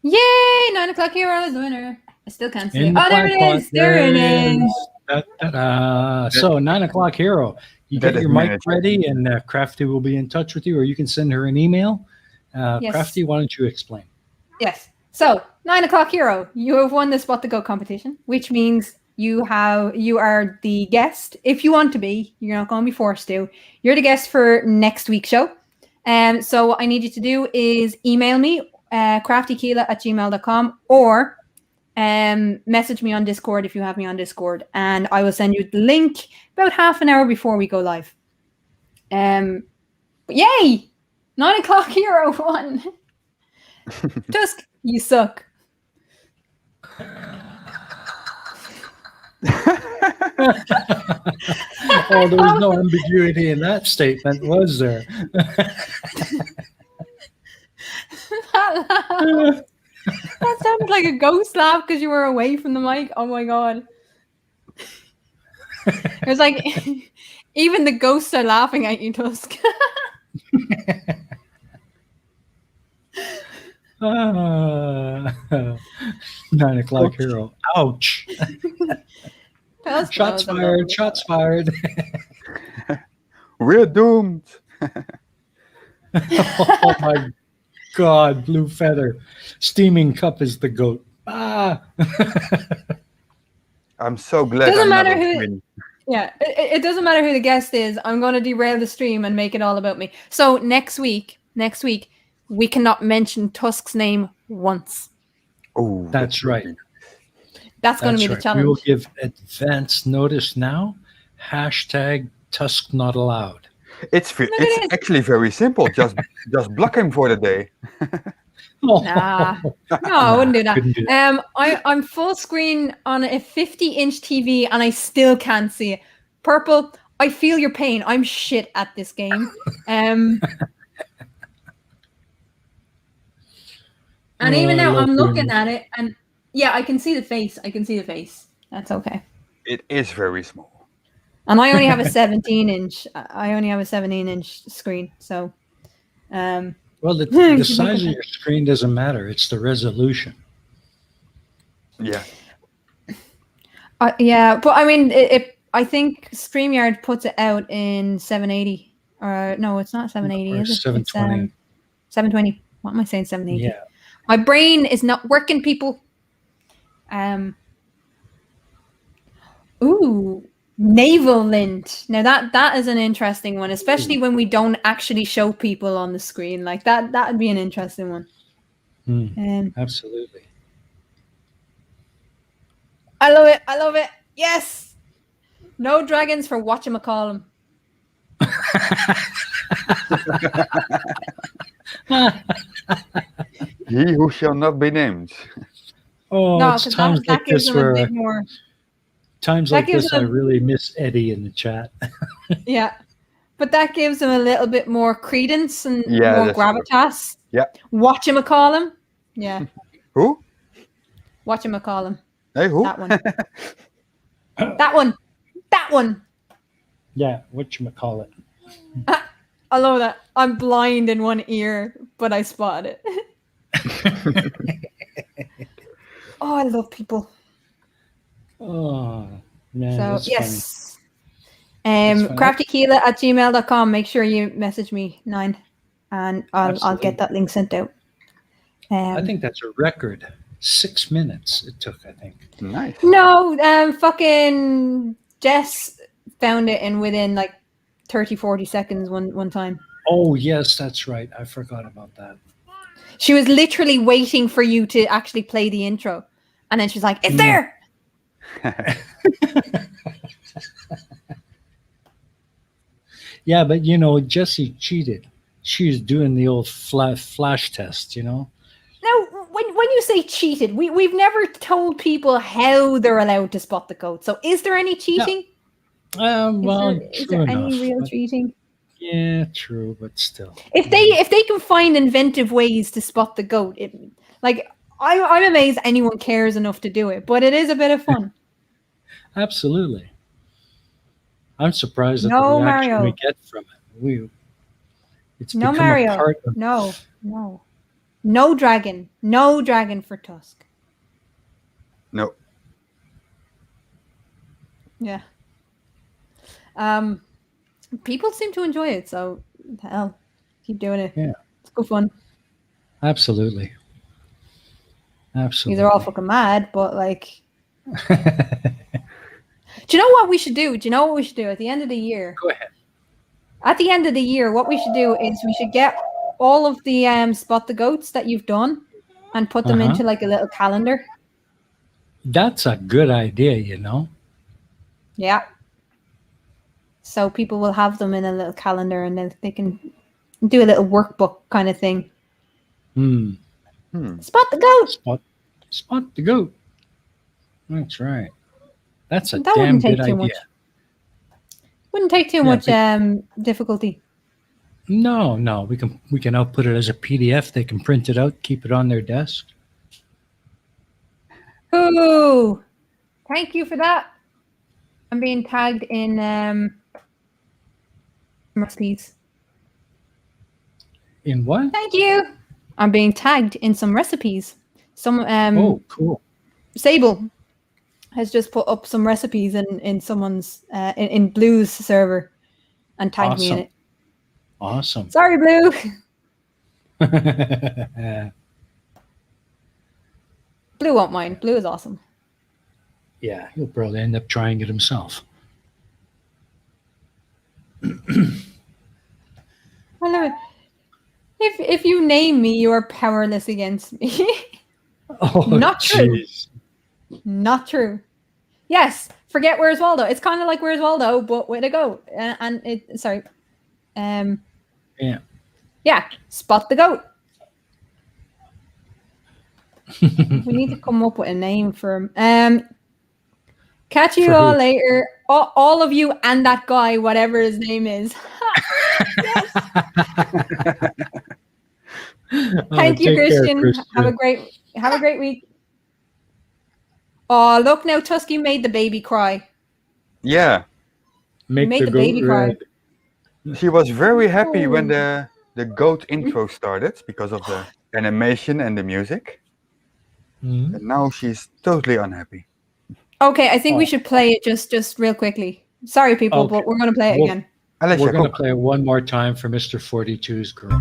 Yay! 9 o'clock hero is the winner. I still can't see it. In the Oh, there plant it pot. is. There it is. Da, da, da. So 9 o'clock hero. You That get is your mic miniature. ready, and Crafty will be in touch with you, or you can send her an email. Yes. Crafty, why don't you explain? Yes. So 9 o'clock hero, you have won the Spot the Goat competition, which means you are the guest. If you want to be, you're not going to be forced to. You're the guest for next week's show. So what I need you to do is email me, craftykeela@gmail.com, or message me on Discord if you have me on Discord, and I will send you the link about half an hour before we go live. But yay! 9 o'clock hero won. Tusk, you suck. Oh, there was no ambiguity in that statement, was there? That sounded like a ghost laugh because you were away from the mic. Oh my god. It was like even the ghosts are laughing at you, Tusk. 9 o'clock hero. Ouch. Tusk Shots knows I love fired. you. Shots fired. We're doomed. Oh my God, blue feather. Steaming cup is the goat. Ah. I'm so glad Doesn't I'm not matter on who- screen. Yeah, it doesn't matter who the guest is. I'm going to derail the stream and make it all about me. So next week, we cannot mention Tusk's name once. Oh, That's right. That's going to be the We will challenge. give advance notice now. Hashtag Tusk not allowed. It's at this. actually very simple. Just block him for the day. Oh, Nah. No, I wouldn't do that. Couldn't do that. I'm full screen on a 50-inch TV and I still can't see it. Purple, I feel your pain. I'm shit at this game. And even I now love I'm doing looking this. at it, and yeah, I can see the face. That's okay. It is very small. And I only have a 17-inch. I only have a 17-inch screen, so Well, the look size at of that. your screen doesn't matter. It's the resolution. Yeah. Yeah, but I mean, I think StreamYard puts it out in 780. Or no, it's not 780, Or is it? It's 720. 720. What am I saying? 780. Yeah. My brain is not working, people. Ooh, navel lint. Now that is an interesting one, especially when we don't actually show people on the screen. Like that would be an interesting one. Absolutely. I love it. I love it. Yes. No dragons for whatchamacallem. He who shall not be named. Oh, No, it's because times that like gives this them a where bit more. times That like gives this I them, really miss Eddie in the chat. yeah, but that gives them a little bit more credence and Yeah, more that's true. gravitas. Yeah. Whatchamacallem. Yeah, Who? whatchamacallem. Hey, who? That one. That one. That one. Yeah, whatchamacallit. I love that. I'm blind in one ear, but I spotted it. Oh, I love people. Oh, man, So that's funny. yes. That's funny. craftykeela@gmail.com. Make sure you message me 9 and I'll Absolutely. get that link sent out. I think that's a record. 6 minutes it took, I think. Nice. No, fucking Jess found it in within like 30-40 seconds one time. Oh, yes, that's right. I forgot about that. She was literally waiting for you to actually play the intro. And then she's like, it's there. Yeah, but Jessie cheated. She was doing the old flash test, Now, when you say cheated, we've never told people how they're allowed to spot the goat. So is there any cheating? Well, Is true there enough. any real but- cheating? Yeah, true, but still. If they can find inventive ways to spot the goat, I'm amazed anyone cares enough to do it, but it is a bit of fun. Absolutely. I'm surprised at No, the reaction Mario. we get from it. It's No, become Mario. a part of No dragon. No dragon for Tusk. No. Yeah. People seem to enjoy it, so hell, keep doing it. Yeah. It's good fun. Absolutely. These are all fucking mad, but like, do you know what we should do? Do you know what we should do at the end of the year? Go ahead. At the end of the year, what we should do is we should get all of the spot the goats that you've done and put them into like a little calendar. That's a good idea, Yeah. So people will have them in a little calendar and then they can do a little workbook kind of thing. Spot the goat. Spot the goat. That's right. That's a That damn wouldn't take good too idea. much. Wouldn't take too much difficulty. No. We can output it as a PDF. They can print it out, keep it on their desk. Ooh, thank you for that. I'm being tagged in recipes. In what? Thank you. I'm being tagged in some recipes. Some Oh, cool. Sable has just put up some recipes in someone's in Blue's server and tagged me in it. Awesome. Sorry, Blue. Blue won't mind. Blue is awesome. Yeah, he'll probably end up trying it himself. I love it. If you name me, you are powerless against me. Oh, Not true. jeez. Not true. Yes, forget Where's Waldo. It's kind of like Where's Waldo, but with a goat. Yeah, spot the goat. We need to come up with a name for him. Catch you For all who? later. All of you and that guy, whatever his name is. Yes. Thank you, Take care, Christian. Have a great week. Oh, look now, Tusky made the baby cry. Yeah, Make made the the goat baby cry. red. she was very happy when Oh. the goat intro started because of the animation and the music. Mhm. And now she's totally unhappy. Okay, I think we Oh, should play it just real quickly. Sorry, people, okay. but we're going to play it We'll- again. Alicia, We're going to go. play it one more time for Mr. 42's girl.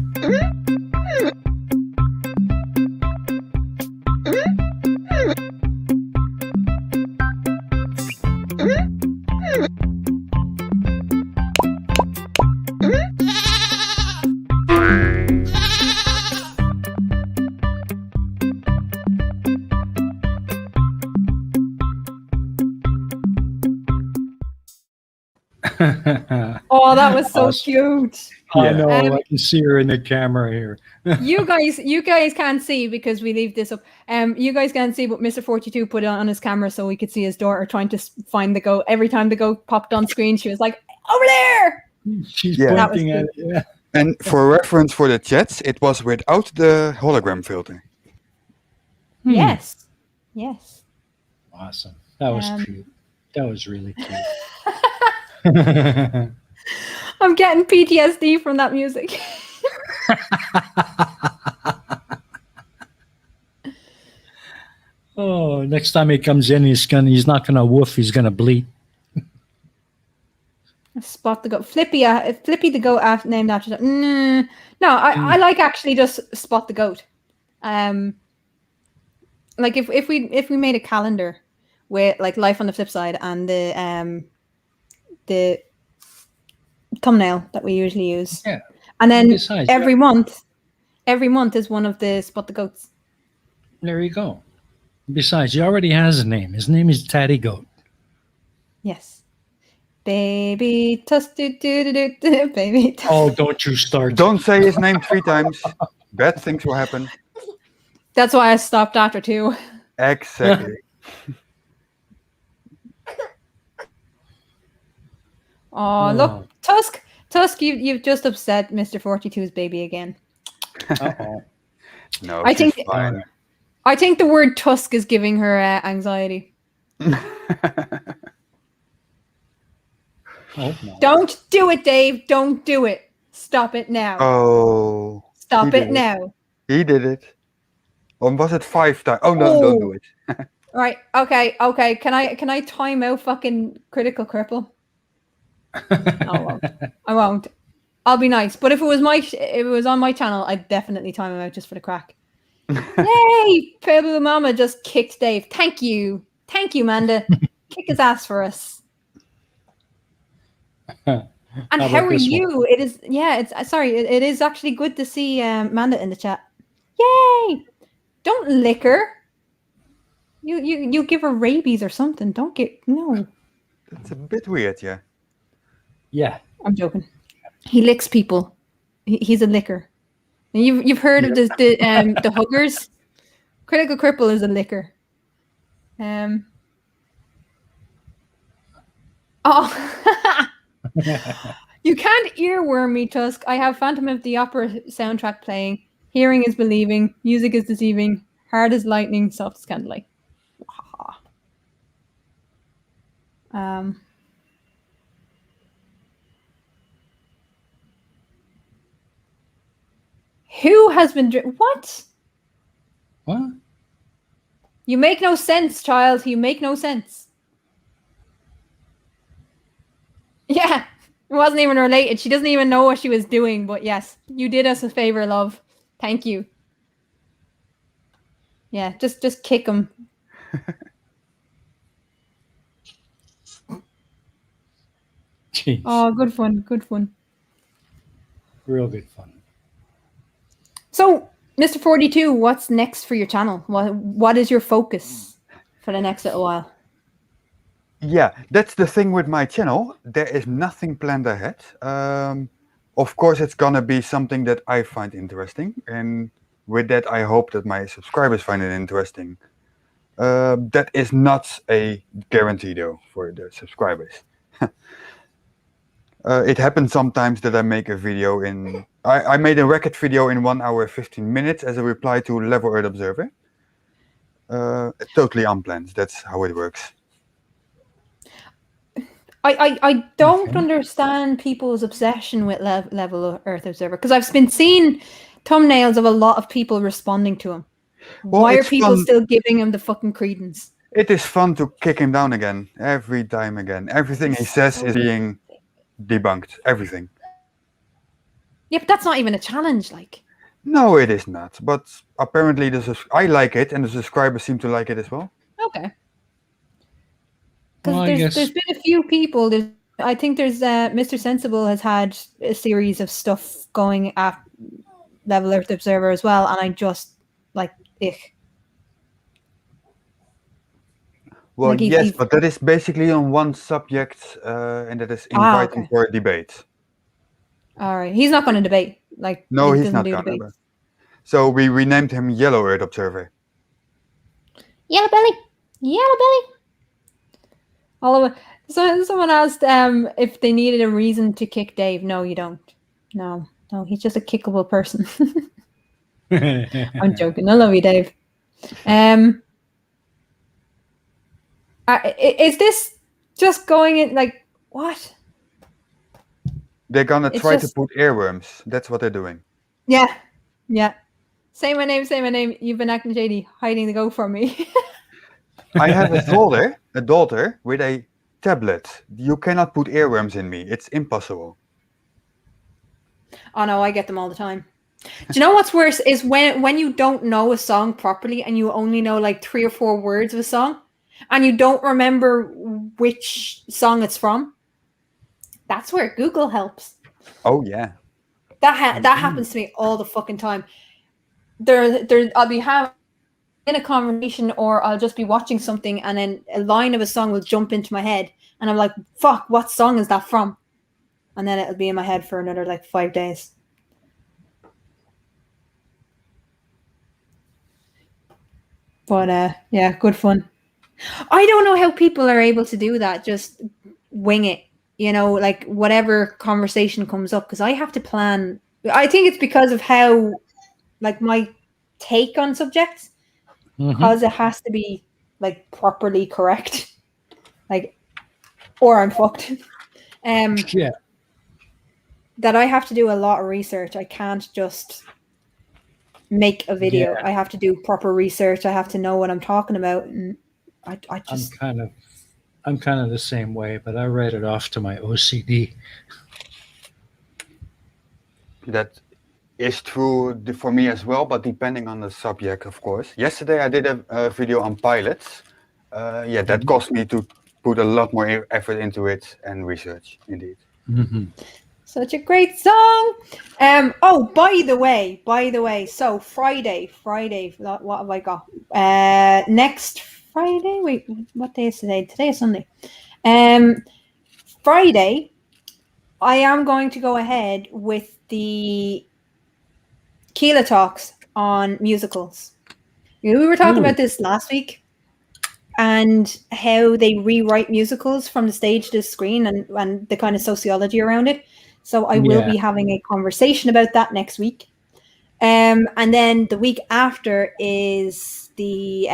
Oh, that was so Awesome. cute. I Yeah. know. I can see her in the camera here. You guys can't see because we leave this up. You guys can't see, but Mr. 42 put it on his camera so we could see his daughter trying to find the goat. Every time the goat popped on screen, she was like, "Over there!" She's Yeah. That was pointing at cute. it. Yeah. And for reference for the chats, it was without the hologram filter. Yes. Yes. Awesome. That was cute. That was really cute. I'm getting PTSD from that music. Oh, next time he comes in, he's not gonna woof. He's gonna bleat. Spot the goat. Flippy the goat named after. No, I like actually just spot the goat. Like if we made a calendar with like life on the flip side and the thumbnail that we usually use. Yeah. And then Besides, every month is one of the spot the goats. there you go. Besides, he already has a name. His name is Tatty Goat. Yes. Baby tusk baby tusk. Oh, don't you start. Don't say his name 3 times. Bad things will happen. That's why I stopped after 2. Exactly. Oh, look, Tusk, you've just upset Mr. 42's baby again. Uh-oh. No, I she's think- fine. I think the word Tusk is giving her anxiety. Oh, no. Don't do it, Dave. Don't do it. Stop it now. Oh, Stop he it did it. now. He did it. Or was it 5 times? Oh no, don't do it. Right. Okay. Can I time out fucking critical cripple? No, I won't. I'll be nice. But if it was on my channel, I'd definitely time him out just for the crack. Yay! Pebble Mama just kicked Dave. Thank you, Amanda. Kick his ass for us. And How how about are this you? It is. Yeah. It's sorry. It is actually good to see Amanda in the chat. Yay! Don't lick her. You give her rabies or something. Don't get no. That's a bit weird, yeah. Yeah. I'm joking. He licks people. He's a licker. And you've heard of the huggers. Critical cripple is a licker. Oh, you can't earworm me, Tusk. I have Phantom of the Opera soundtrack playing. Hearing is believing. Music is deceiving. Hard as lightning. Soft as candlelight. Who has been what? What? You make no sense, child. You make no sense. Yeah, it wasn't even related. She doesn't even know what she was doing. But yes, you did us a favor, love. Thank you. Yeah, just kick him. Jeez. Oh, good fun. Good fun. Real good fun. So, Mr. 42, what's next for your channel? What is your focus for the next little while? Yeah, that's the thing with my channel. There is nothing planned ahead. Of course, it's gonna be something that I find interesting, and with that, I hope that my subscribers find it interesting. That is not a guarantee, though, for the subscribers. It happens sometimes that I make a video I made a record video in 1 hour 15 minutes as a reply to Level Earth Observer. Totally unplanned. That's how it works. I don't Okay. understand people's obsession with Level Earth Observer, because I've been seeing thumbnails of a lot of people responding to him. Well, Why are it's people fun. still giving him the fucking credence? It is fun to kick him down again every time again. Everything he says is being debunked. Everything. Yeah, but that's not even a challenge. Like, No, it is not. But apparently, I like it, and the subscribers seem to like it as well. okay, Well, because I guess there's been a few people. I think there's Mr. Sensible has had a series of stuff going at Level Earth Observer as well, and I just like ich. Well, Like yes, but that is basically on one subject, and that is inviting okay. for a debate. All right, he's not going to debate. Like, No, he he's doesn't not do gonna. debates. So we renamed him Yellow Earth Observer. Yellow belly, yellow belly. All of it. So someone asked if they needed a reason to kick Dave. No, you don't. No, he's just a kickable person. I'm joking. I love you, Dave. Is this just going in like what? They're gonna It's try to just- put earworms. That's what they're doing. Yeah. Say my name. Say my name. You've been acting shady, hiding the goat from me. I have a daughter with a tablet. You cannot put earworms in me. It's impossible. Oh no, I get them all the time. Do you know what's worse is when you don't know a song properly and you only know like 3 or 4 words of a song and you don't remember which song it's from? That's where Google helps. Oh yeah. That happens to me all the fucking time. I'll be having in a conversation or I'll just be watching something and then a line of a song will jump into my head and I'm like, fuck, what song is that from? And then it'll be in my head for another like 5 days. But yeah, good fun. I don't know how people are able to do that, just wing it, like whatever conversation comes up, because I have to plan. I think it's because of how, like, my take on subjects, because it has to be like properly correct, like, or I'm fucked. Yeah. That I have to do a lot of research. I can't just make a video. Yeah. I have to do proper research. I have to know what I'm talking about, and I just I'm kind of the same way, but I write it off to my OCD. That is true for me as well, but depending on the subject, of course. Yesterday I did a video on pilots. That cost me to put a lot more effort into it and research, indeed. Mm-hmm. Such a great song. Oh, by the way, so Friday, what have I got? Next Friday, wait, what day is today? Today is Sunday. Friday, I am going to go ahead with the Keela talks on musicals. We were talking about this last week and how they rewrite musicals from the stage to the screen and the kind of sociology around it. So I will be having a conversation about that next week. And then the week after is the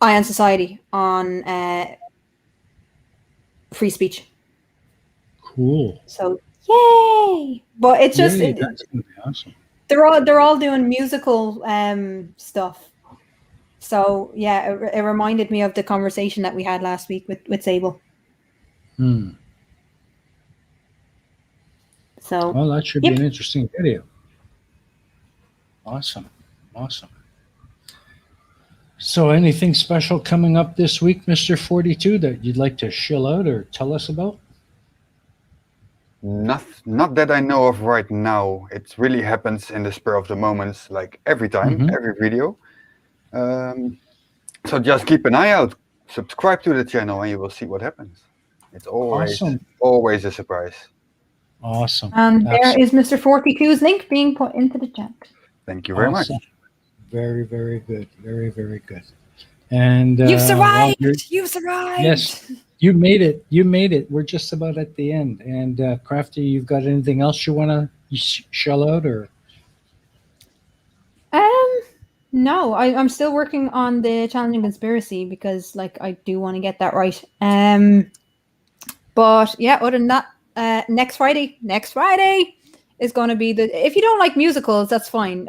Ion Society on free speech. Cool. So yay! But it's just that's gonna be awesome. They're all doing musical stuff. So yeah, it reminded me of the conversation that we had last week with Sable. So well, that should be an interesting video. Awesome. So anything special coming up this week, Mr. 42, that you'd like to shill out or tell us about? Not that I know of right now. It really happens in the spur of the moment, like every time, every video. So just keep an eye out. Subscribe to the channel and you will see what happens. It's always a surprise. Awesome. And there is Mr. 42's link being put into the chat. Thank you very much. Very, very good. Very, very good. And you've survived. You've survived. Yes. You made it. You made it. We're just about at the end. And Crafty, you've got anything else you want to shell out, or? No, I'm still working on the challenging conspiracy because, like, I do want to get that right. But yeah, other than that, next Friday is going to be if you don't like musicals, that's fine.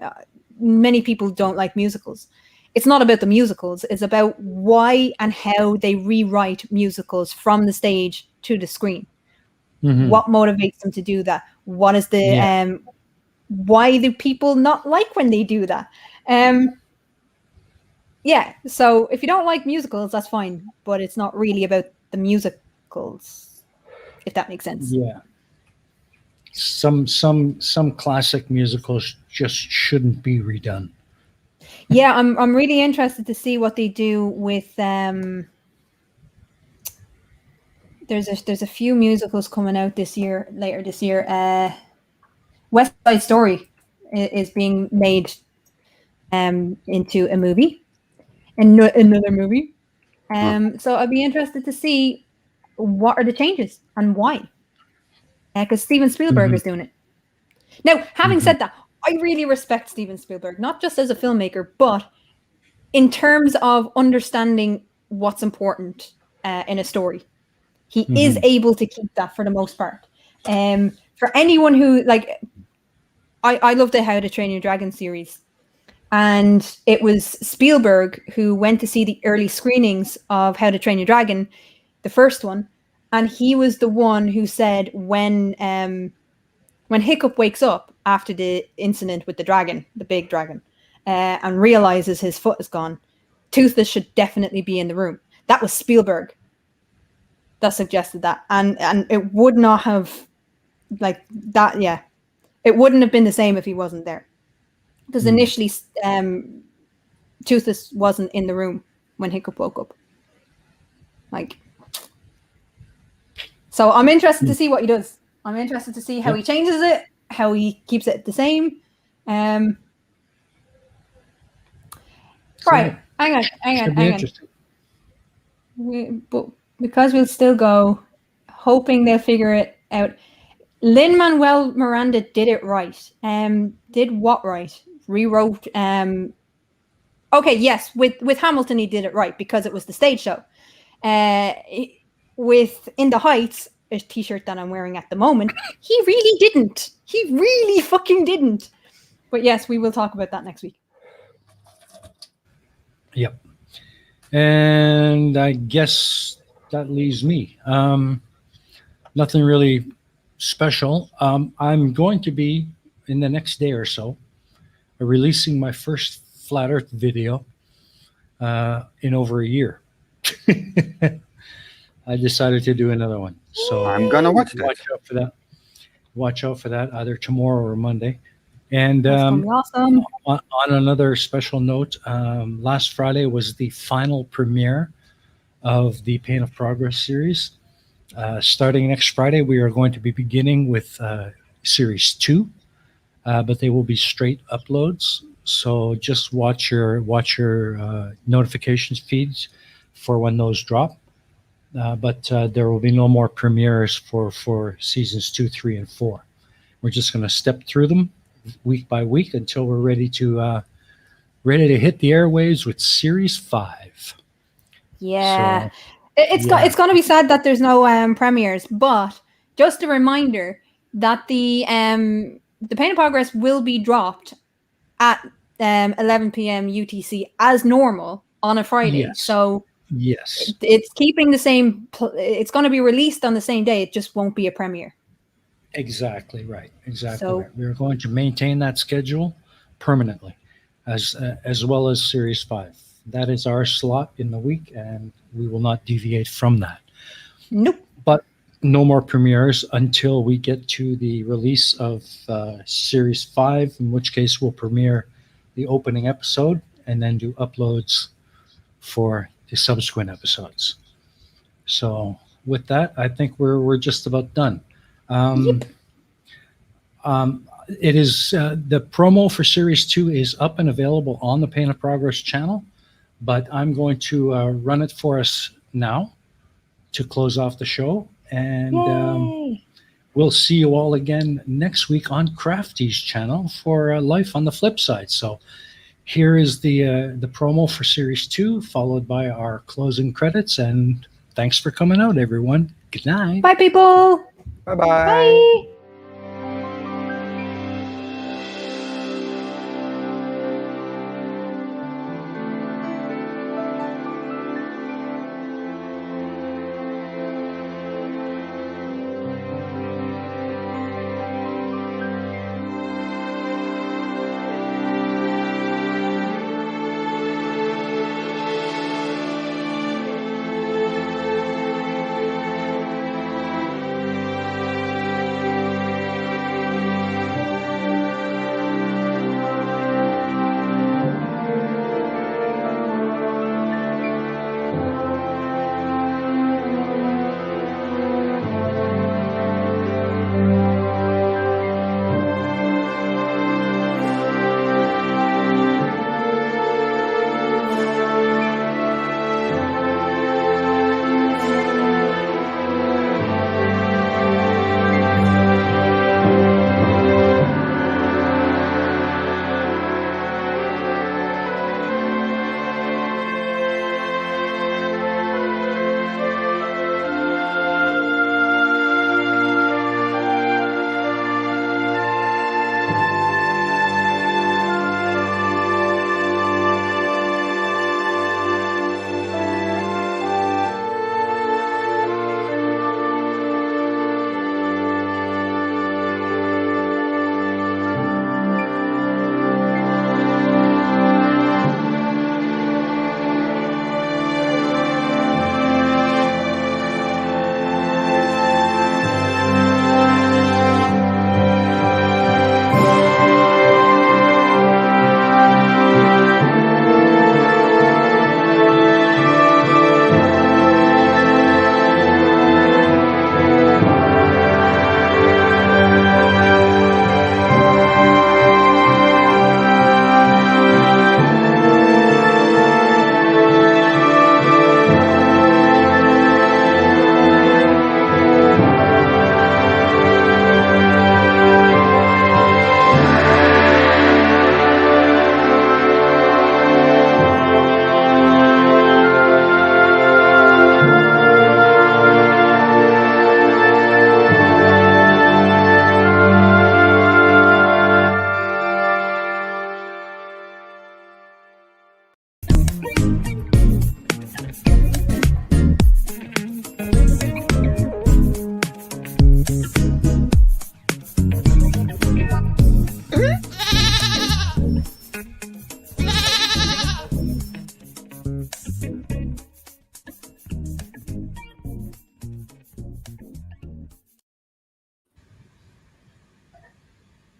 Many people don't like musicals. It's not about the musicals. It's about why and how they rewrite musicals from the stage to the screen. Mm-hmm. What motivates them to do that? What is the Yeah. why do people not like when they do that? Yeah, so if you don't like musicals, that's fine, but it's not really about the musicals, if that makes sense. Yeah. Some classic musicals just shouldn't be redone. Yeah, I'm really interested to see what they do with there's a few musicals coming out later this year. West Side Story is being made into a movie, another movie. So I'd be interested to see what are the changes and why. Because Steven Spielberg is doing it. Now, having said that, I really respect Steven Spielberg, not just as a filmmaker, but in terms of understanding what's important in a story. He is able to keep that for the most part. For anyone who, like, I love the How to Train Your Dragon series. And it was Spielberg who went to see the early screenings of How to Train Your Dragon, the first one. And he was the one who said when Hiccup wakes up after the incident with the dragon, the big dragon, and realizes his foot is gone, Toothless should definitely be in the room. That was Spielberg that suggested that. And it would not have, like, that, yeah. It wouldn't have been the same if he wasn't there. Because initially, Toothless wasn't in the room when Hiccup woke up. Like, so I'm interested to see what he does. I'm interested to see how he changes it, how he keeps it the same. Right, hang on. But because we'll still go, hoping they'll figure it out. Lin-Manuel Miranda did it right. Did what right? Rewrote. Okay, yes, with Hamilton he did it right because it was the stage show. With In the Heights, a t-shirt that I'm wearing at the moment, he really didn't. He really fucking didn't. But yes, we will talk about that next week. Yep. And I guess that leaves me. Nothing really special. I'm going to be, in the next day or so, releasing my first Flat Earth video in over a year. I decided to do another one. So I'm going to watch that. Watch out for that either tomorrow or Monday. And awesome. on another special note, last Friday was the final premiere of the Pain of Progress series. Starting next Friday, we are going to be beginning with series 2, but they will be straight uploads. So just watch your notifications feeds for when those drop. But there will be no more premieres for seasons 2, 3, and 4. We're just going to step through them week by week until we're ready to hit the airwaves with series 5. Yeah. So, it's going to be sad that there's no premieres, but just a reminder that the Pain of Progress will be dropped at 11 p.m. UTC as normal on a Friday. Yes. So yes, it's keeping the same. It's going to be released on the same day. It just won't be a premiere. Exactly right. Right. We're going to maintain that schedule permanently, as well as Series 5. That is our slot in the week, and we will not deviate from that. Nope. But no more premieres until we get to the release of Series 5, in which case we'll premiere the opening episode and then do uploads for the subsequent episodes. So with that, I think we're just about done. It is the promo for Series 2 is up and available on the Pain of Progress channel, but I'm going to run it for us now. to close off the show. And Yay! we'll see you all again next week on Crafty's channel for Life on the Flipside. So here is the promo for Series 2, followed by our closing credits. And thanks for coming out, everyone. Good night. Bye, people. Bye bye. Bye.